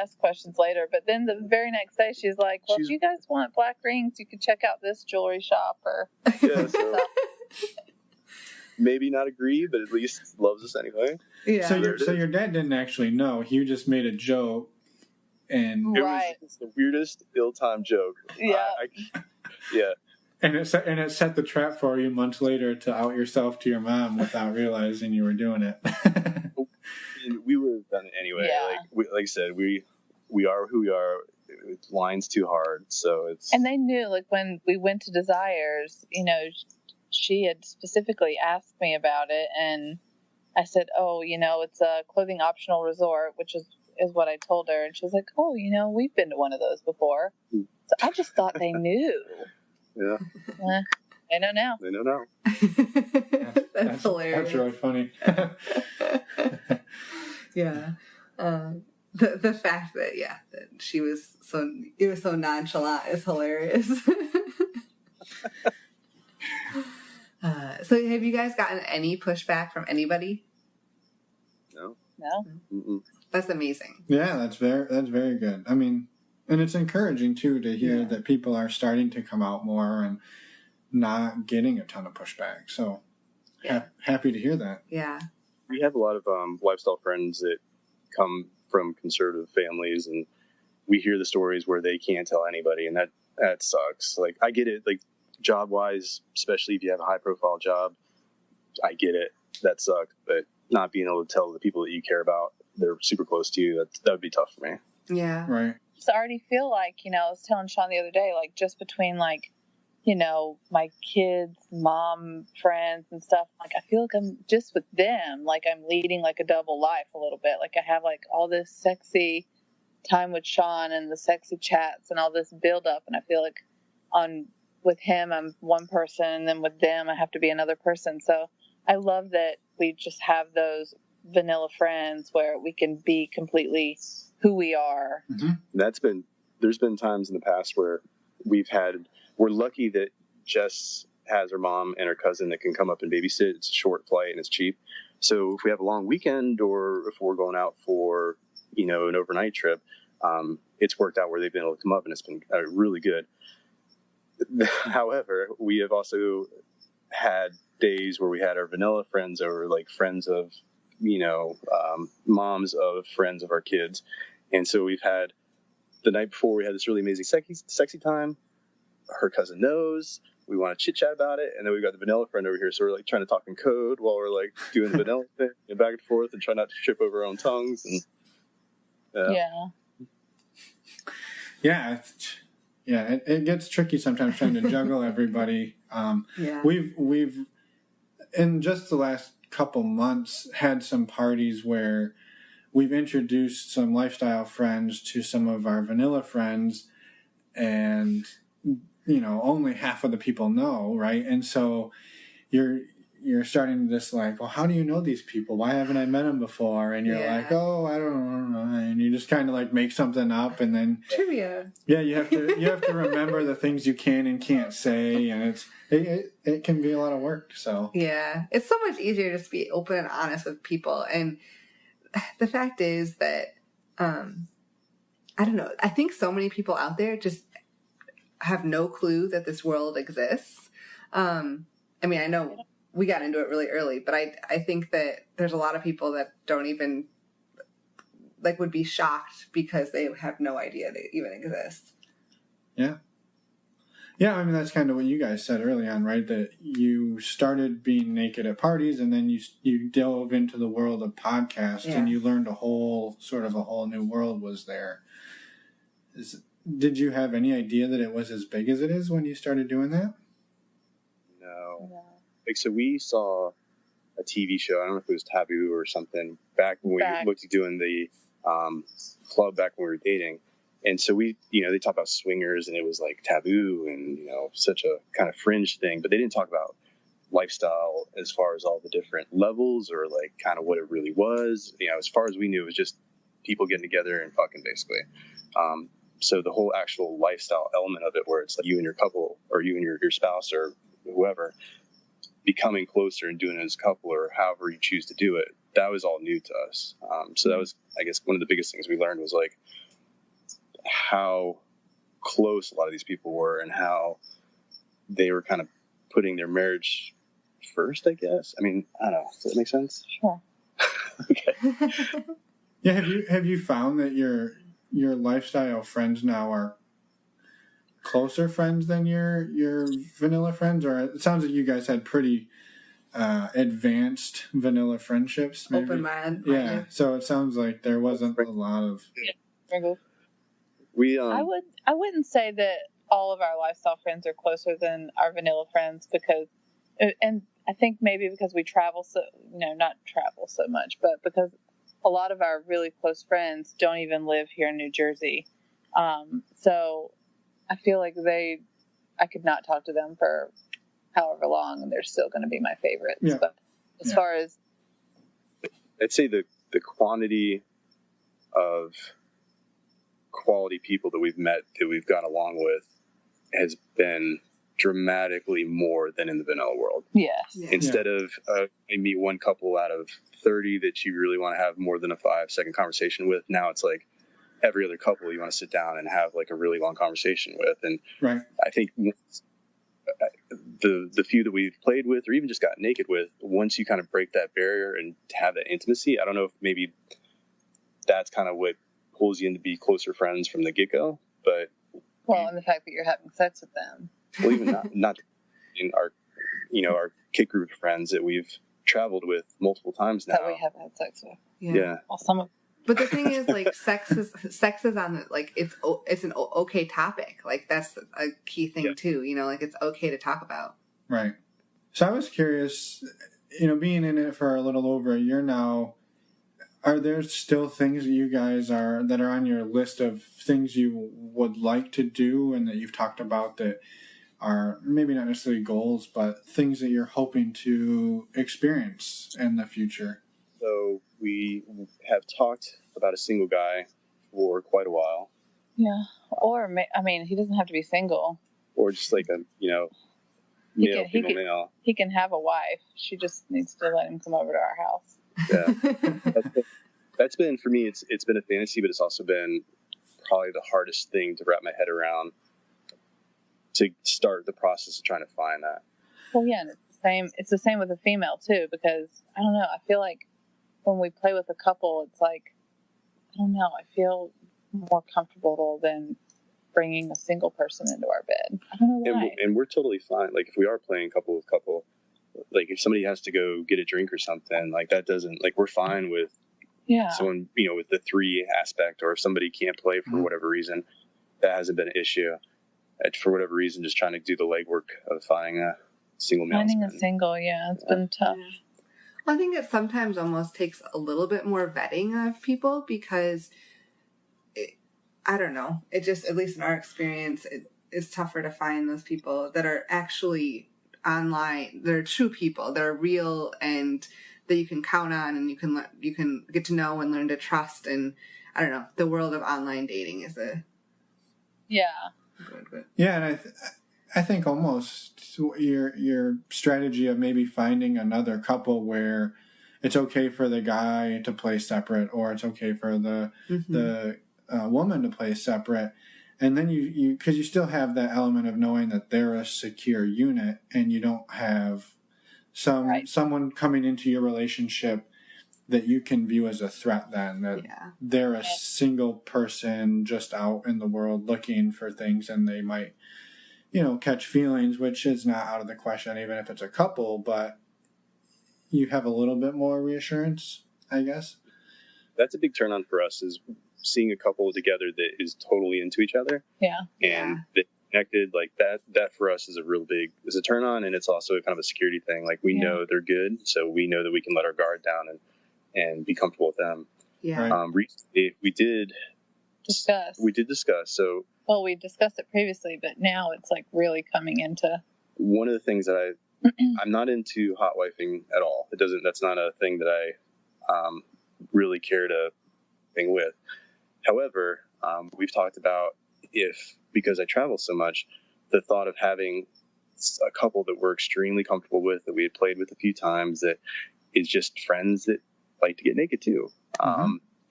asked questions later, but then the very next day she's like, well, if you guys want black rings, you can check out this jewelry shop. Or yeah, so maybe not agree, but at least loves us anyway. Yeah. So your dad didn't actually know. He just made a joke, and it was the weirdest ill-timed joke. Yeah. Yeah. And it set the trap for you months later to out yourself to your mom without realizing you were doing it. We would have done it anyway. Yeah. Like I said, we are who we are. Line's too hard, so it's. And they knew, like when we went to Desires, you know, she had specifically asked me about it, and I said, "Oh, you know, it's a clothing optional resort," which is what I told her, and she was like, "Oh, you know, we've been to one of those before." So I just thought they knew. Yeah. They know now. They know now. That's hilarious. That's really funny. Yeah. The fact that that she was so nonchalant is hilarious. So have you guys gotten any pushback from anybody? No. No. That's amazing. Yeah, that's very good. I mean, and it's encouraging too to hear that people are starting to come out more and not getting a ton of pushback. So happy to hear that. Yeah. We have a lot of lifestyle friends that come from conservative families, and we hear the stories where they can't tell anybody, and that sucks. Like, I get it, like, job wise, especially if you have a high profile job, I get it. That sucks. But not being able to tell the people that you care about, they're super close to you, that would be tough for me. Yeah. Right. So I already feel like, you know, I was telling Shawn the other day, like, just between, like, you know, my kids, mom, friends and stuff, like, I feel like I'm just with them, like I'm leading like a double life a little bit. Like, I have like all this sexy time with Shawn and the sexy chats and all this build up, and I feel like with him I'm one person, and then with them I have to be another person. So I love that we just have those vanilla friends where we can be completely who we are. Mm-hmm. There's been times in the past where we're lucky that Jess has her mom and her cousin that can come up and babysit. It's a short flight and it's cheap. So if we have a long weekend, or if we're going out for, you know, an overnight trip, it's worked out where they've been able to come up, and it's been really good. However, we have also had days where we had our vanilla friends over, like friends of, you know, moms of friends of our kids. And so we've had, the night before, we had this really amazing sexy time. Her cousin knows. We want to chit chat about it, and then we've got the vanilla friend over here. So we're like trying to talk in code while we're like doing the vanilla thing and back and forth, and try not to trip over our own tongues. And it gets tricky sometimes trying to juggle everybody. We've in just the last couple months had some parties where we've introduced some lifestyle friends to some of our vanilla friends, and you know, only half of the people know, right? And so you're starting to just like, well, how do you know these people? Why haven't I met them before? And you're like, oh, I don't know. And you just kind of like make something up, and then trivia. Yeah, you have to remember the things you can and can't say, and it can be a lot of work. So yeah, it's so much easier just to be open and honest with people. And the fact is that I don't know. I think so many people out there just have no clue that this world exists. I mean, I know we got into it really early, but I think that there's a lot of people that don't even, like, would be shocked because they have no idea they even exist. Yeah. Yeah, I mean, that's kind of what you guys said early on, right? That you started being naked at parties, and then you dove into the world of podcasts, and you learned a whole new world was there. Did you have any idea that it was as big as it is when you started doing that? No. Like, so we saw a TV show, I don't know if it was Taboo or something, back when we looked at doing the club back when we were dating. And so we, they talk about swingers, and it was like taboo and, such a kind of fringe thing, but they didn't talk about lifestyle as far as all the different levels or like kind of what it really was. As far as we knew, it was just people getting together and fucking, basically. So the whole actual lifestyle element of it, where it's like you and your couple or you and your spouse or whoever becoming closer and doing it as a couple or however you choose to do it, that was all new to us. So that was, I guess, one of the biggest things we learned was like how close a lot of these people were and how they were kind of putting their marriage first, I guess. I mean, I don't know. Does that make sense? Sure. Okay. Yeah. Have you found that your lifestyle friends now are closer friends than your vanilla friends? Or it sounds like you guys had pretty advanced vanilla friendships. Maybe. Open mind. Yeah. So it sounds like there wasn't a lot of. I wouldn't say that all of our lifestyle friends are closer than our vanilla friends because, and I think maybe because we travel not travel so much, but because a lot of our really close friends don't even live here in New Jersey. So I feel like I could not talk to them for however long and they're still going to be my favorites. Yeah. But as far as, I'd say the quantity of quality people that we've met, that we've gone along with, has been dramatically more than in the vanilla world. yes. Yeah. Instead of you meet one couple out of 30 that you really want to have more than a 5-second conversation with, now it's like every other couple you want to sit down and have like a really long conversation with. And Right. I think the few that we've played with or even just got naked with, once you kind of break that barrier and have that intimacy, I don't know if maybe that's kind of what pulls you in to be closer friends from the get-go, but And the fact that you're having sex with them. well, even not in our kid group of friends that we've traveled with multiple times now. That we have had sex with. Yeah. Well, some of But the thing is, like, sex is on the, like, it's an okay topic. Like, that's a key thing too. Like, it's okay to talk about. Right. So I was curious, being in it for a little over a year now, are there still things that you guys that are on your list of things you would like to do and that you've talked about that are maybe not necessarily goals, but things that you're hoping to experience in the future? So we have talked about a single guy for quite a while. Yeah. Or, he doesn't have to be single. Or just like a, male, female, male. He can have a wife. She just needs to let him come over to our house. Yeah. That's been, for me, it's been a fantasy, but it's also been probably the hardest thing to wrap my head around to start the process of trying to find that. Well, yeah, and it's the same with a female too, because I don't know, I feel like when we play with a couple, it's like, I don't know, I feel more comfortable than bringing a single person into our bed. I don't know why. And we're totally fine. Like if we are playing couple with couple, like if somebody has to go get a drink or something, like that doesn't, like we're fine with someone, with the 3 aspect, or if somebody can't play for whatever reason, that hasn't been an issue. For whatever reason, just trying to do the legwork of finding a single male. Finding a single, it's been tough. Yeah. Well, I think it sometimes almost takes a little bit more vetting of people because, I don't know, it just, at least in our experience, it is tougher to find those people that are actually online. They're true people. They're real and that you can count on and you can get to know and learn to trust. And I don't know, the world of online dating is good. Yeah, and I think almost your strategy of maybe finding another couple where it's okay for the guy to play separate, or it's okay for the woman to play separate, and then you because you still have that element of knowing that they're a secure unit, and you don't have someone coming into your relationship that you can view as a threat, then that they're a single person just out in the world looking for things, and they might catch feelings, which is not out of the question even if it's a couple, but you have a little bit more reassurance, I guess. That's a big turn on for us, is seeing a couple together that is totally into each other. And they connected, like that for us is a turn on, and it's also kind of a security thing. Like we know they're good, so we know that we can let our guard down and be comfortable with them. Yeah. Right. Recently, we did discuss. So, well, we discussed it previously, but now it's like really coming into. One of the things that I'm not into hot wifing at all. That's not a thing that I really care to thing with. However, we've talked about because I travel so much, the thought of having a couple that we're extremely comfortable with, that we had played with a few times, that is just friends that like to get naked too.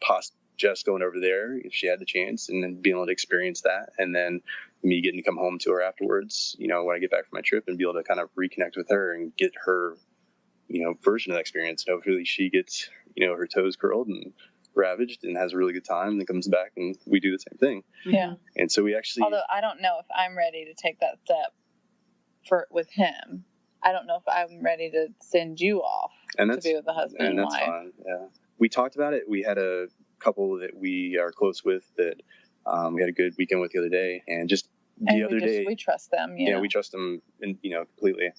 Possibly Jess going over there if she had the chance, and then being able to experience that, and then me getting to come home to her afterwards, when I get back from my trip, and be able to kind of reconnect with her and get her, version of that experience. Hopefully she gets, her toes curled and ravaged and has a really good time, and then comes back and we do the same thing. Yeah. And so we actually, although I don't know if I'm ready to take that step with him. I don't know if I'm ready to send you off to be with a husband and that's wife. fine. Yeah. We talked about it. We had a couple that we are close with that we had a good weekend with the other day, and just the other day we trust them. Yeah, we trust them, completely.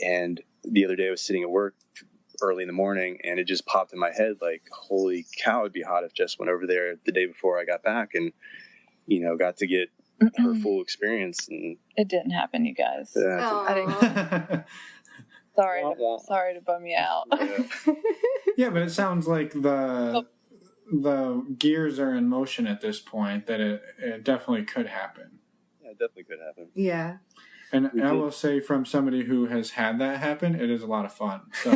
And the other day I was sitting at work early in the morning, and it just popped in my head like, holy cow, it'd be hot if Jess went over there the day before I got back and, got to get her full experience. And it didn't happen, you guys. I didn't. Sorry to bum you out. Yeah, but it sounds like the gears are in motion at this point, that it definitely could happen. Yeah, it definitely could happen. Yeah. And I will say, from somebody who has had that happen, it is a lot of fun. So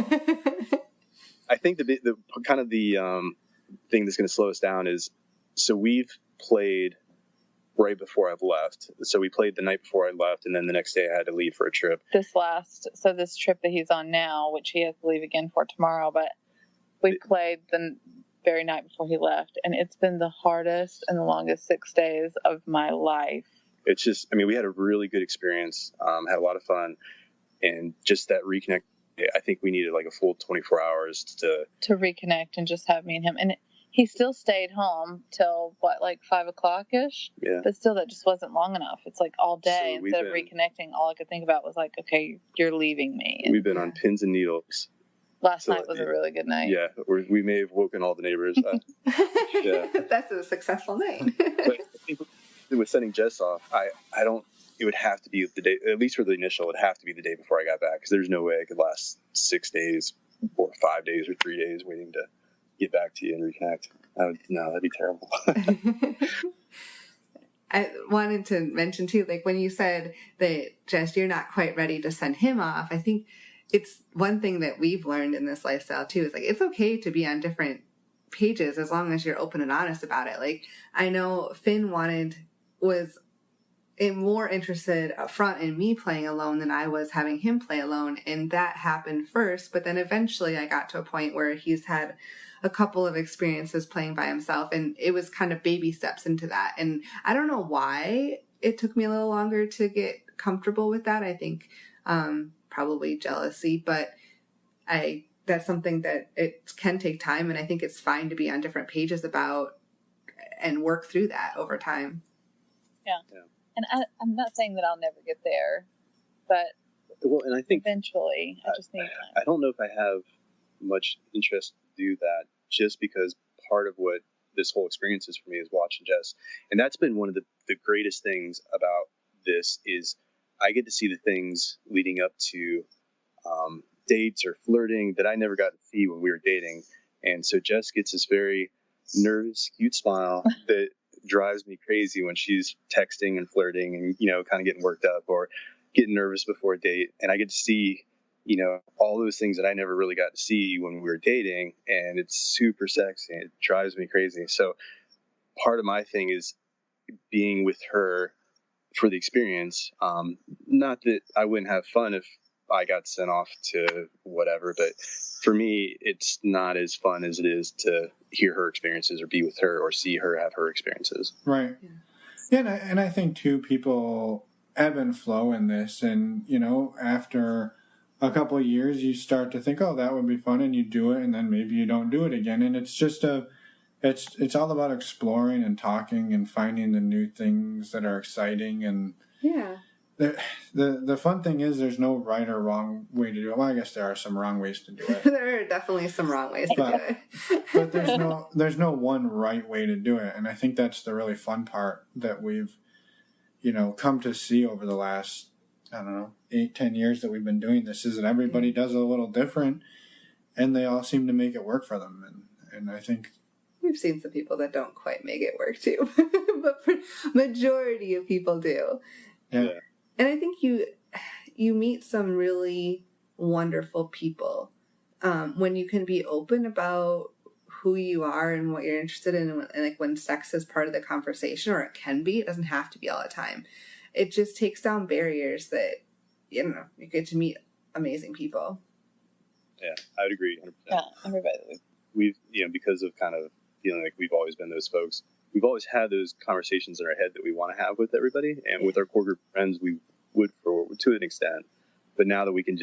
I think the kind of the thing that's going to slow us down is, so we've played right before I've left. So we played the night before I left, and then the next day I had to leave for a trip. This trip that he's on now, which he has to leave again for tomorrow, but we played the very night before he left, and it's been the hardest and the longest 6 days of my life. It's just, we had a really good experience, had a lot of fun, and just that reconnect. I think we needed like a full 24 hours to reconnect and just have me and him. And he still stayed home till like 5 o'clock ish. Yeah. But still, that just wasn't long enough. It's like all day. So instead of reconnecting, all I could think about was like, okay, you're leaving me. And we've been on pins and needles. Last night was a really good night. Yeah, we may have woken all the neighbors. Yeah. That's a successful night. But I think with sending Jess off, I don't. It would have to be the day, at least for the initial. It would have to be the day before I got back, because there's no way I could last 6 days or 5 days or 3 days waiting to get back to you and reconnect. That'd be terrible. I wanted to mention too, like when you said that, Jess, you're not quite ready to send him off. I think it's one thing that we've learned in this lifestyle too, is like, it's okay to be on different pages as long as you're open and honest about it. Like, I know Finn was more interested up front in me playing alone than I was having him play alone. And that happened first. But then eventually I got to a point where he's had a couple of experiences playing by himself, and it was kind of baby steps into that. And I don't know why it took me a little longer to get comfortable with that. I think probably jealousy, but that's something that it can take time. And I think it's fine to be on different pages about and work through that over time. Yeah. And I'm not saying that I'll never get there, but and I think eventually I just need time. I don't know if I have much interest to do that, just because part of what this whole experience is for me is watching Jess. And that's been one of the greatest things about this, is I get to see the things leading up to dates or flirting that I never got to see when we were dating. And so Jess gets this very nervous, cute smile that drives me crazy when she's texting and flirting and, kind of getting worked up or getting nervous before a date. And I get to see, all those things that I never really got to see when we were dating, and it's super sexy. It drives me crazy. So part of my thing is being with her for the experience. Not that I wouldn't have fun if I got sent off to whatever, but for me, it's not as fun as it is to hear her experiences or be with her or see her have her experiences. Right. Yeah, and I think too, people ebb and flow in this, and after a couple of years, you start to think, oh, that would be fun, and you do it, and then maybe you don't do it again, and it's just it's all about exploring and talking and finding the new things that are exciting, and the fun thing is there's no right or wrong way to do it. Well, I guess there are some wrong ways to do it. There are definitely some wrong ways to do it. But there's no one right way to do it. And I think that's the really fun part that we've, come to see over the last, 8-10 years that we've been doing this, is that everybody does it a little different and they all seem to make it work for them. And I think we've seen some people that don't quite make it work too, but majority of people do. Yeah. And I think you meet some really wonderful people when you can be open about who you are and what you're interested in, and like when sex is part of the conversation, or it can be. It doesn't have to be all the time. It just takes down barriers that you get to meet amazing people. Yeah, I would agree 100%. Yeah, everybody. We've because of kind of feeling like we've always been those folks. We've always had those conversations in our head that we want to have with everybody, and with our core group of friends, we would to an extent. But now that we can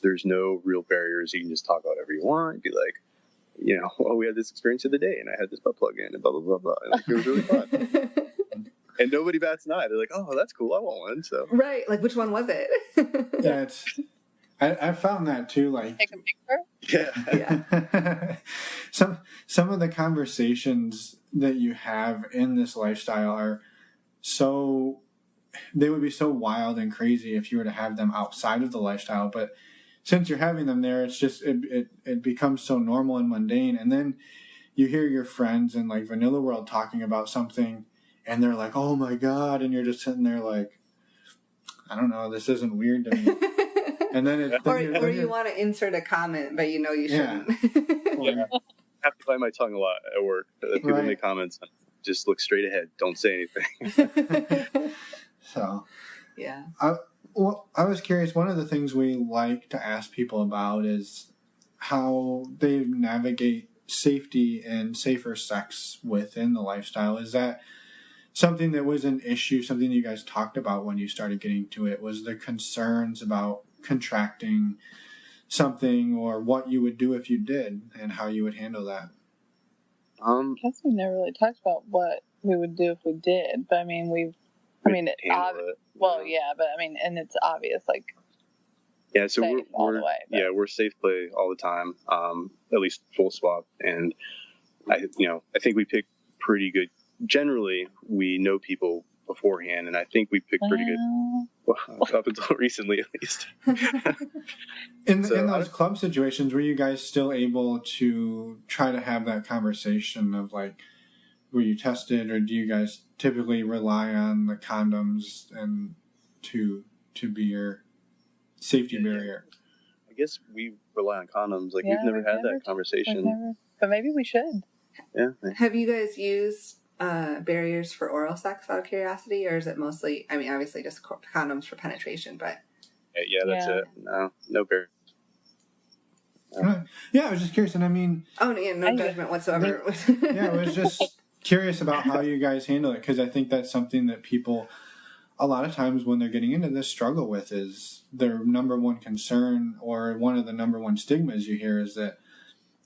there's no real barriers. You can just talk about whatever you want. Be like, we had this experience of the day, and I had this butt plug in, and blah blah blah blah. And it was really fun. And nobody bats an eye. They're like, "Oh, that's cool. I want one." So right, like which one was it? Yeah, I found that too. Like, take a picture. Yeah. some of the conversations that you have in this lifestyle are they would be so wild and crazy if you were to have them outside of the lifestyle. But since you're having them there, it's just it becomes so normal and mundane. And then you hear your friends in like Vanilla World talking about something, and they're like, "Oh my God," and you're just sitting there like, "I don't know, this isn't weird to me." And then you want to insert a comment, but you shouldn't. Yeah. I have to bite my tongue a lot at work. People make comments, just look straight ahead. Don't say anything. So, yeah. I was curious. One of the things we like to ask people about is how they navigate safety and safer sex within the lifestyle. Is that something that was an issue, something you guys talked about when you started getting to it? Was the concerns about contracting something, or what you would do if you did, and how you would handle that? I guess we never really talked about what we would do if we did, but it's obvious, like, yeah, so safe all the way. We're safe play all the time, at least full swap, and I think we pick pretty good. Generally, we know people beforehand, and I think we picked pretty good. Well, up until recently, at least. In those club situations, were you guys still able to try to have that conversation of like, were you tested, or do you guys typically rely on the condoms and to be your safety barrier? I guess we rely on condoms. Like, we've never had that conversation. But maybe we should. Yeah. Have you guys used barriers for oral sex out of curiosity, or is it mostly, obviously just condoms for penetration, but... Yeah, that's it. No barriers. Yeah, I was just curious, and no judgment whatsoever. I was just curious about how you guys handle it, because I think that's something that people, a lot of times when they're getting into this, struggle with. Is their number one concern, or one of the number one stigmas you hear, is that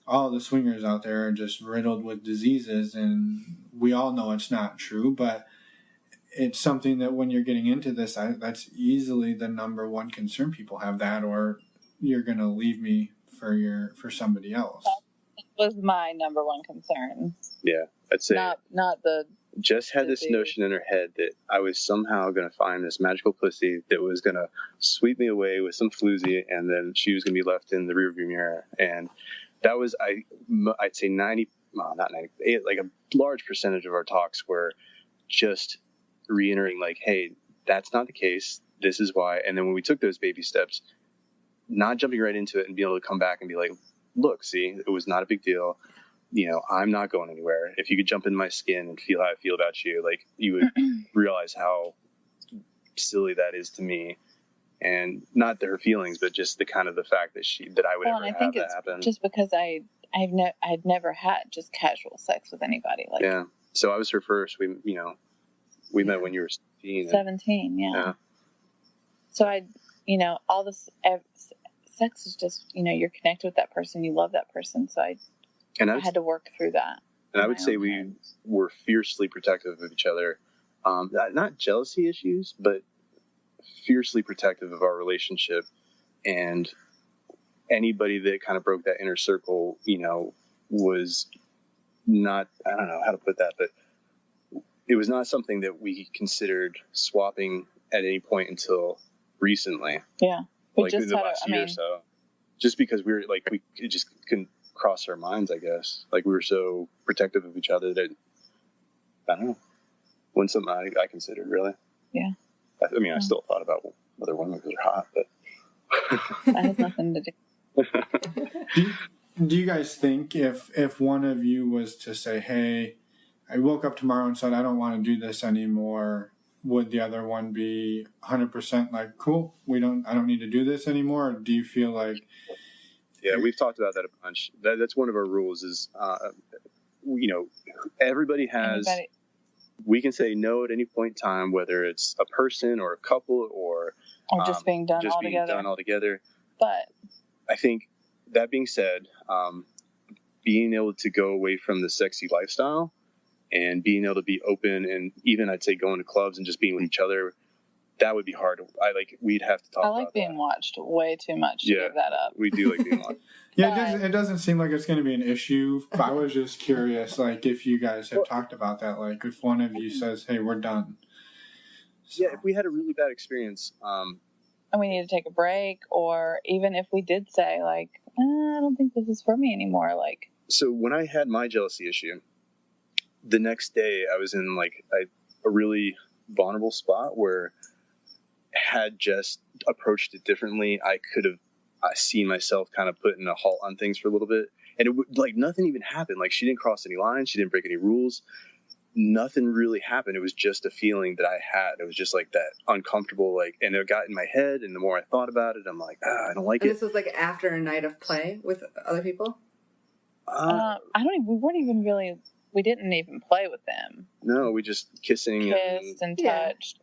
all the swingers out there are just riddled with diseases, and we all know it's not true, but it's something that when you're getting into this, that's easily the number one concern people have, that, or you're going to leave me for somebody else. That was my number one concern. Yeah, I'd say not the... Jess had this notion in her head that I was somehow going to find this magical pussy that was going to sweep me away with some floozy, and then she was going to be left in the rearview mirror. And that was, I'd say 90, well, not 90, like a large percentage of our talks were just reiterating, like, hey, that's not the case. This is why. And then when we took those baby steps, not jumping right into it and being able to come back and be like, look, see, it was not a big deal. I'm not going anywhere. If you could jump in my skin and feel how I feel about you, like, you would realize how silly that is to me. And not her feelings, but just the kind of the fact that I would ever have that happen. Just because I'd never had just casual sex with anybody. Like, yeah. So I was her first. We met when you were 17. 17, yeah. So all this sex is just, you're connected with that person, you love that person. So I had to work through that. And I would say we were fiercely protective of each other. Not jealousy issues, but fiercely protective of our relationship, and anybody that kind of broke that inner circle, was not, I don't know how to put that, but it was not something that we considered swapping at any point until recently. Yeah. We like just in the had last year or so. Just because it just couldn't cross our minds, I guess. Like, we were so protective of each other that, I don't know, wasn't something I considered, really. Yeah. I mean, I still thought about other women because they're hot, but that has nothing to do. Do you guys think if one of you was to say, hey, I woke up tomorrow and said, I don't want to do this anymore, would the other one be 100% like, cool, I don't need to do this anymore? Or do you feel like... Yeah, we've talked about that a bunch. That's one of our rules is, everybody has... We can say no at any point in time, whether it's a person or a couple or just being done altogether. But I think, that being said, being able to go away from the sexy lifestyle and being able to be open, and even I'd say going to clubs and just being with each other, that would be hard. We'd have to talk about that. I like being watched way too much to give that up. We do like being watched. Yeah, it doesn't seem like it's going to be an issue. I was just curious, like, if you guys have talked about that, like, if one of you says, hey, we're done. So. Yeah, if we had a really bad experience. And we need to take a break, or even if we did say, like, I don't think this is for me anymore. Like, so when I had my jealousy issue, the next day I was in, like, a really vulnerable spot where, had Jess approached it differently, I could have seen myself kind of putting a halt on things for a little bit. And it would, like, nothing even happened. Like, she didn't cross any lines. She didn't break any rules. Nothing really happened. It was just a feeling that I had. It was just like that uncomfortable, like, and it got in my head. And the more I thought about it, I'm like, I don't like it. This was like after a night of play with other people? We didn't even play with them. No, we just kissed and touched.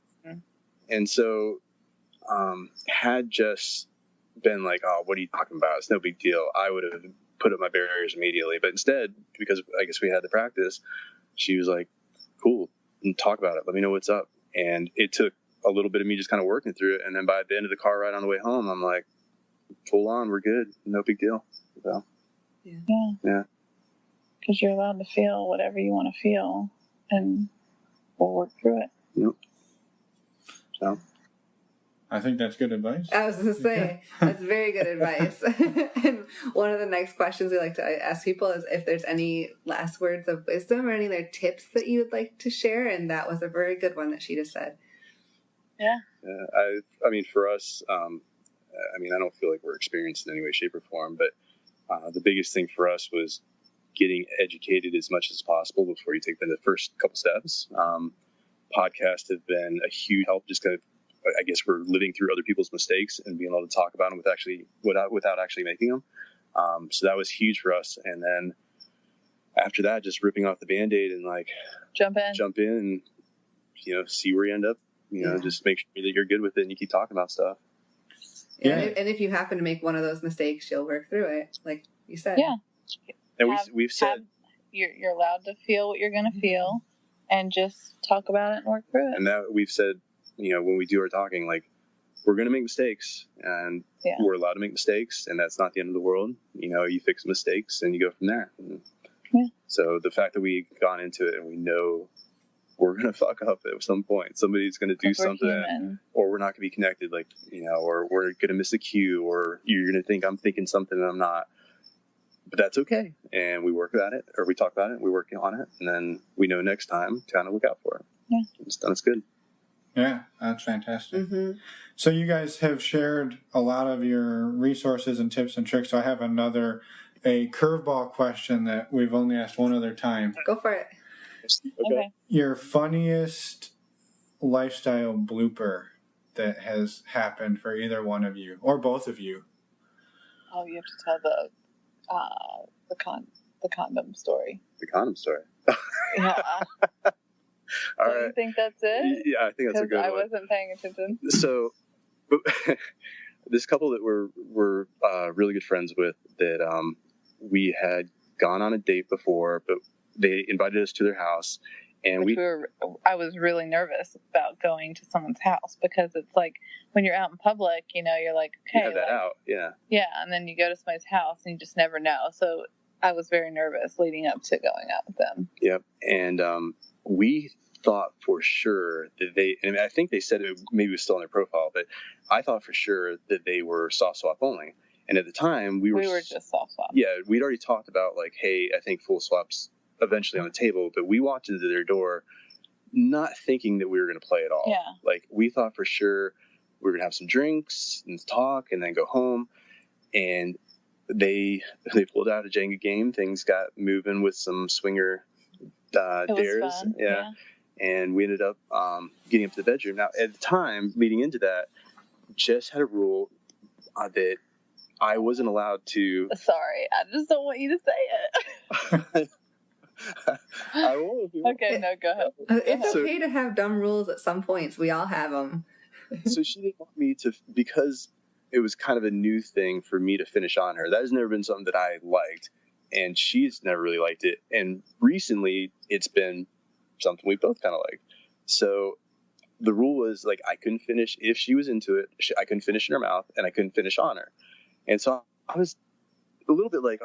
And so, had just been like, oh, what are you talking about? It's no big deal. I would have put up my barriers immediately. But instead, because I guess we had the practice, she was like, cool, and talk about it. Let me know what's up. And it took a little bit of me just kind of working through it. And then by the end of the car ride on the way home, I'm like, full on, we're good. No big deal. So, yeah. Because you're allowed to feel whatever you want to feel, and we'll work through it. Yep. So, I think that's good advice. I was going to say, that's very good advice. And one of the next questions we like to ask people is if there's any last words of wisdom or any other tips that you would like to share. And that was a very good one that she just said. Yeah. I mean, for us, I don't feel like we're experienced in any way, shape, or form, but the biggest thing for us was getting educated as much as possible before you take the first couple steps. Podcasts have been a huge help. Just kind of, I guess, we're living through other people's mistakes and being able to talk about them without actually making them. So that was huge for us. And then after that, just ripping off the Band-Aid and like jump in and, see where you end up, just make sure that you're good with it and you keep talking about stuff. Yeah. And if you happen to make one of those mistakes, you'll work through it. Like you said. Yeah. And we've said you're allowed to feel what you're going to feel and just talk about it and work through it. And that we've said, when we do our talking, like, we're going to make mistakes and we're allowed to make mistakes, and that's not the end of the world. You fix mistakes and you go from there. So the fact that we've gone into it and we know we're going to fuck up at some point, somebody's going to do something, or we're not going to be connected, like, or we're going to miss a cue, or you're going to think I'm thinking something and I'm not. But that's okay. And we work at it, or we talk about it, we work on it, and then we know next time to kind of look out for it. Yeah. It's good. Yeah, that's fantastic. Mm-hmm. So you guys have shared a lot of your resources and tips and tricks. So I have a curveball question that we've only asked one other time. Go for it. Okay. Your funniest lifestyle blooper that has happened for either one of you or both of you. Oh, you have to tell the condom story. The condom story. Yeah. All Do right. you think that's it? Yeah, I think that's a good one. I wasn't paying attention. So, this couple that we're really good friends with, that we had gone on a date before, but they invited us to their house, And I was really nervous about going to someone's house because it's like when you're out in public, you're like, okay, you have that out, yeah, and then you go to somebody's house and you just never know. So I was very nervous leading up to going out with them. Yep, and we thought for sure that and I think they said it maybe it was still on their profile, but I thought for sure that they were soft swap only. And at the time, we were just soft swap. Yeah, we'd already talked about like, hey, I think full swap's eventually on the table, but we walked into their door not thinking that we were going to play at all. Yeah. Like we thought for sure we were going to have some drinks and talk and then go home. And they pulled out a Jenga game. Things got moving with some swinger dares. Was fun. Yeah. And we ended up getting up to the bedroom. Now, at the time, leading into that, Jess had a rule that I wasn't allowed to. Sorry, I just don't want you to say it. I won't. Okay, no, go ahead. It's okay to have dumb rules at some points. We all have them. So she didn't want me to, because it was kind of a new thing for me to finish on her. That has never been something that I liked, and she's never really liked it. And recently, it's been something we both kind of liked. So the rule was like I couldn't finish if she was into it. I couldn't finish in her mouth, and I couldn't finish on her. And so I was a little bit like,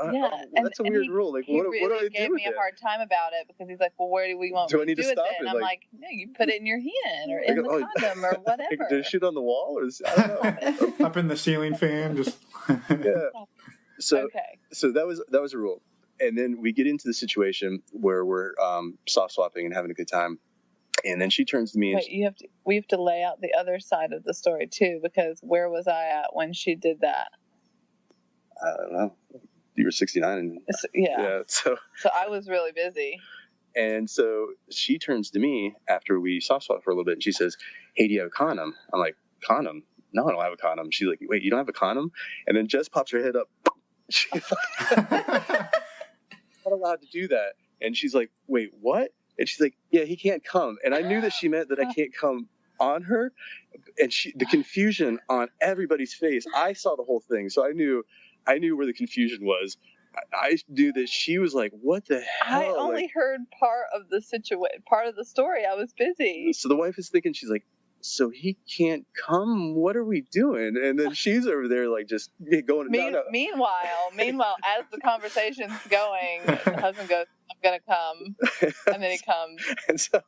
that's a weird rule. Like, what do I do with it? He gave me a hard time about it because he's like, well, where do we want do me I need to do stop it? And I'm like, no, you put it in your hand or in the condom or whatever. Did I shoot on the wall? Or I don't know. Up in the ceiling fan, just yeah. So okay. So that was a rule. And then we get into the situation where we're soft swapping and having a good time. And then she turns to me and we have to lay out the other side of the story too, because where was I at when she did that? I don't know. You were 69 and yeah. So I was really busy. And so she turns to me after we soft swap for a little bit and she says, "Hey, do you have a condom?" I'm like, "Condom? No, I don't have a condom." She's like, "Wait, you don't have a condom?" And then Jess pops her head up. She's like, "Not allowed to do that." And she's like, "Wait, what?" And she's like, "Yeah, he can't come." And I knew that she meant that I can't come on her. And the confusion on everybody's face, I saw the whole thing. So I knew where the confusion was. I knew that she was like, "What the hell?" I only heard part of the part of the story. I was busy. So the wife is thinking, she's like, "So he can't come? What are we doing?" And then she's over there like just going. Meanwhile, as the conversation's going, the husband goes, "I'm gonna come," and then he comes. And so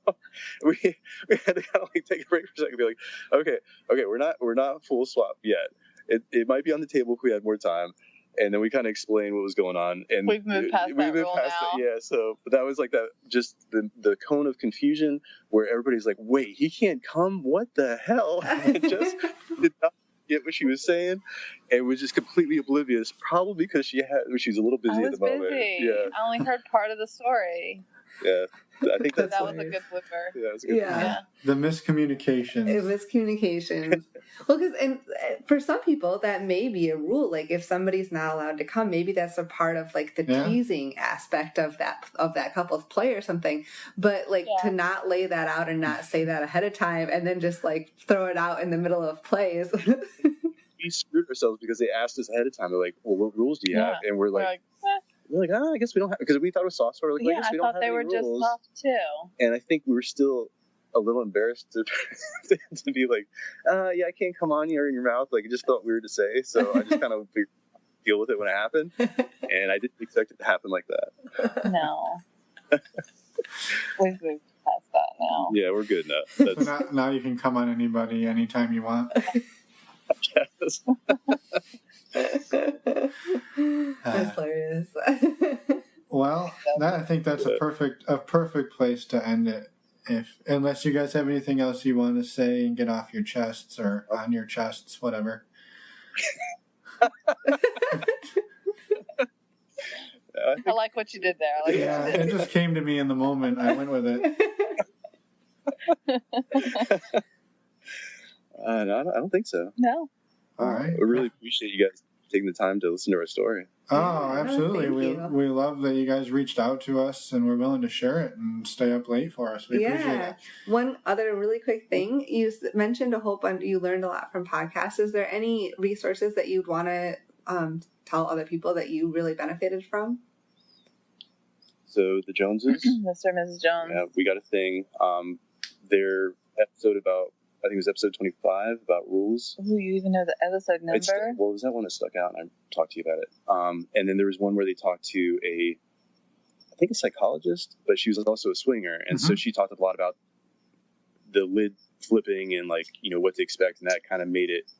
we had to kind of like take a break for a second and be like, okay, we're not full swap yet. It might be on the table if we had more time. And then we kind of explained what was going on, and we've moved past that rule now. Yeah, so but that was like that, just the cone of confusion where everybody's like, "Wait, he can't come? What the hell?" And just did not get what she was saying, and was just completely oblivious. Probably because she's a little busy at the moment. Yeah, I only heard part of the story. Yeah, I think that was a good flipper. Yeah, it was a good flipper. The miscommunication. Miscommunications. Well, and for some people that may be a rule. Like if somebody's not allowed to come, maybe that's a part of like the teasing aspect of that couple's play or something. But to not lay that out and not say that ahead of time, and then just like throw it out in the middle of plays. We screwed ourselves because they asked us ahead of time. They're like, "Well, what rules do you have?" And we're like I guess we don't have, because we thought it was soft. So we're like, I guess we don't have any rules. I thought they were just soft too. And I think we were still a little embarrassed to be like, "Yeah, I can't come on you or in your mouth." Like it just felt weird to say. So I just kind of deal with it when it happened, and I didn't expect it to happen like that. No. We've moved past that now. Yeah, we're good now. Now you can come on anybody anytime you want. Yes. That's hilarious. Well, I think that's a perfect place to end it. Unless you guys have anything else you want to say and get off your chests or on your chests, whatever. I like what you did there. It just came to me in the moment. I went with it. I don't think so. No. All right. I really appreciate you guys taking the time to listen to our story. Oh, absolutely. We love that you guys reached out to us and were willing to share it and stay up late for us. We appreciate it. One other really quick thing. You mentioned a whole bunch, you learned a lot from podcasts. Is there any resources that you'd want to tell other people that you really benefited from? So the Joneses, Mr. and Mrs. Jones. yeah, we got a thing. Their episode about, I think it was episode 25 about rules. Ooh, you even know the episode number? Well, it was that one that stuck out, and I talked to you about it. And then there was one where they talked to I think a psychologist, but she was also a swinger, and so she talked a lot about the lid flipping and like, you know, what to expect, and that kind of made it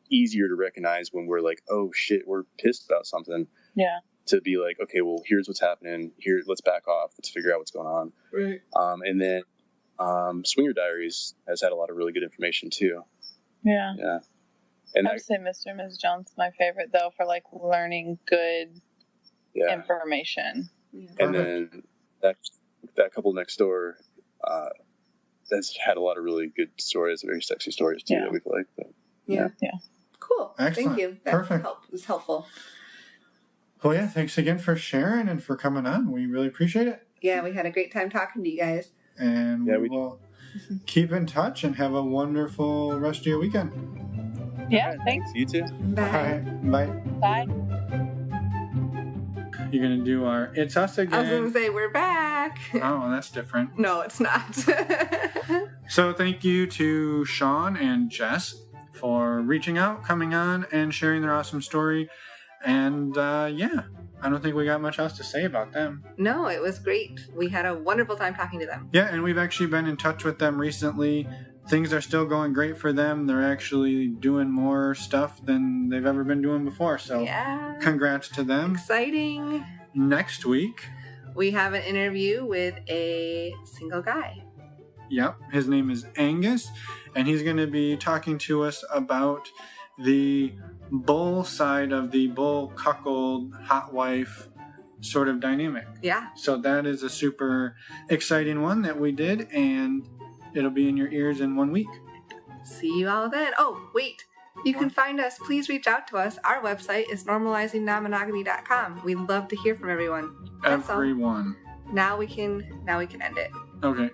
easier to recognize when we're like, oh shit, we're pissed about something. Yeah. To be like, okay, well, here's what's happening. Here, let's back off. Let's figure out what's going on. Right. And then Swinger Diaries has had a lot of really good information too. Yeah. Yeah. And I would say Mr. and Mrs. Jones is my favorite though for like learning good information. Yeah. And then that couple next door has had a lot of really good stories, very sexy stories too that we've liked. But, yeah. Cool. Excellent. Thank you. That Perfect. was helpful. Well, yeah, thanks again for sharing and for coming on. We really appreciate it. Yeah, we had a great time talking to you guys. And we will keep in touch and have a wonderful rest of your weekend. Yeah, thanks. You too. Bye. Bye. Bye. You're going to do our It's Us Again. I was going to say, we're back. Oh, that's different. No, it's not. So thank you to Sean and Jess for reaching out, coming on, and sharing their awesome story. And yeah, I don't think we got much else to say about them. No, it was great. We had a wonderful time talking to them. Yeah, and we've actually been in touch with them recently. Things are still going great for them. They're actually doing more stuff than they've ever been doing before. So yeah. Congrats to them. Exciting. Next week, we have an interview with a single guy. Yep, his name is Angus, and he's going to be talking to us about the bull side of the bull cuckold hot wife sort of dynamic. Yeah. So that is a super exciting one that we did, and it'll be in your ears in 1 week. See you all then. Oh, wait. You can find us. Please reach out to us. Our website is normalizingnonmonogamy.com. We'd love to hear from everyone. That's Everyone. all. Now we can end it. Okay.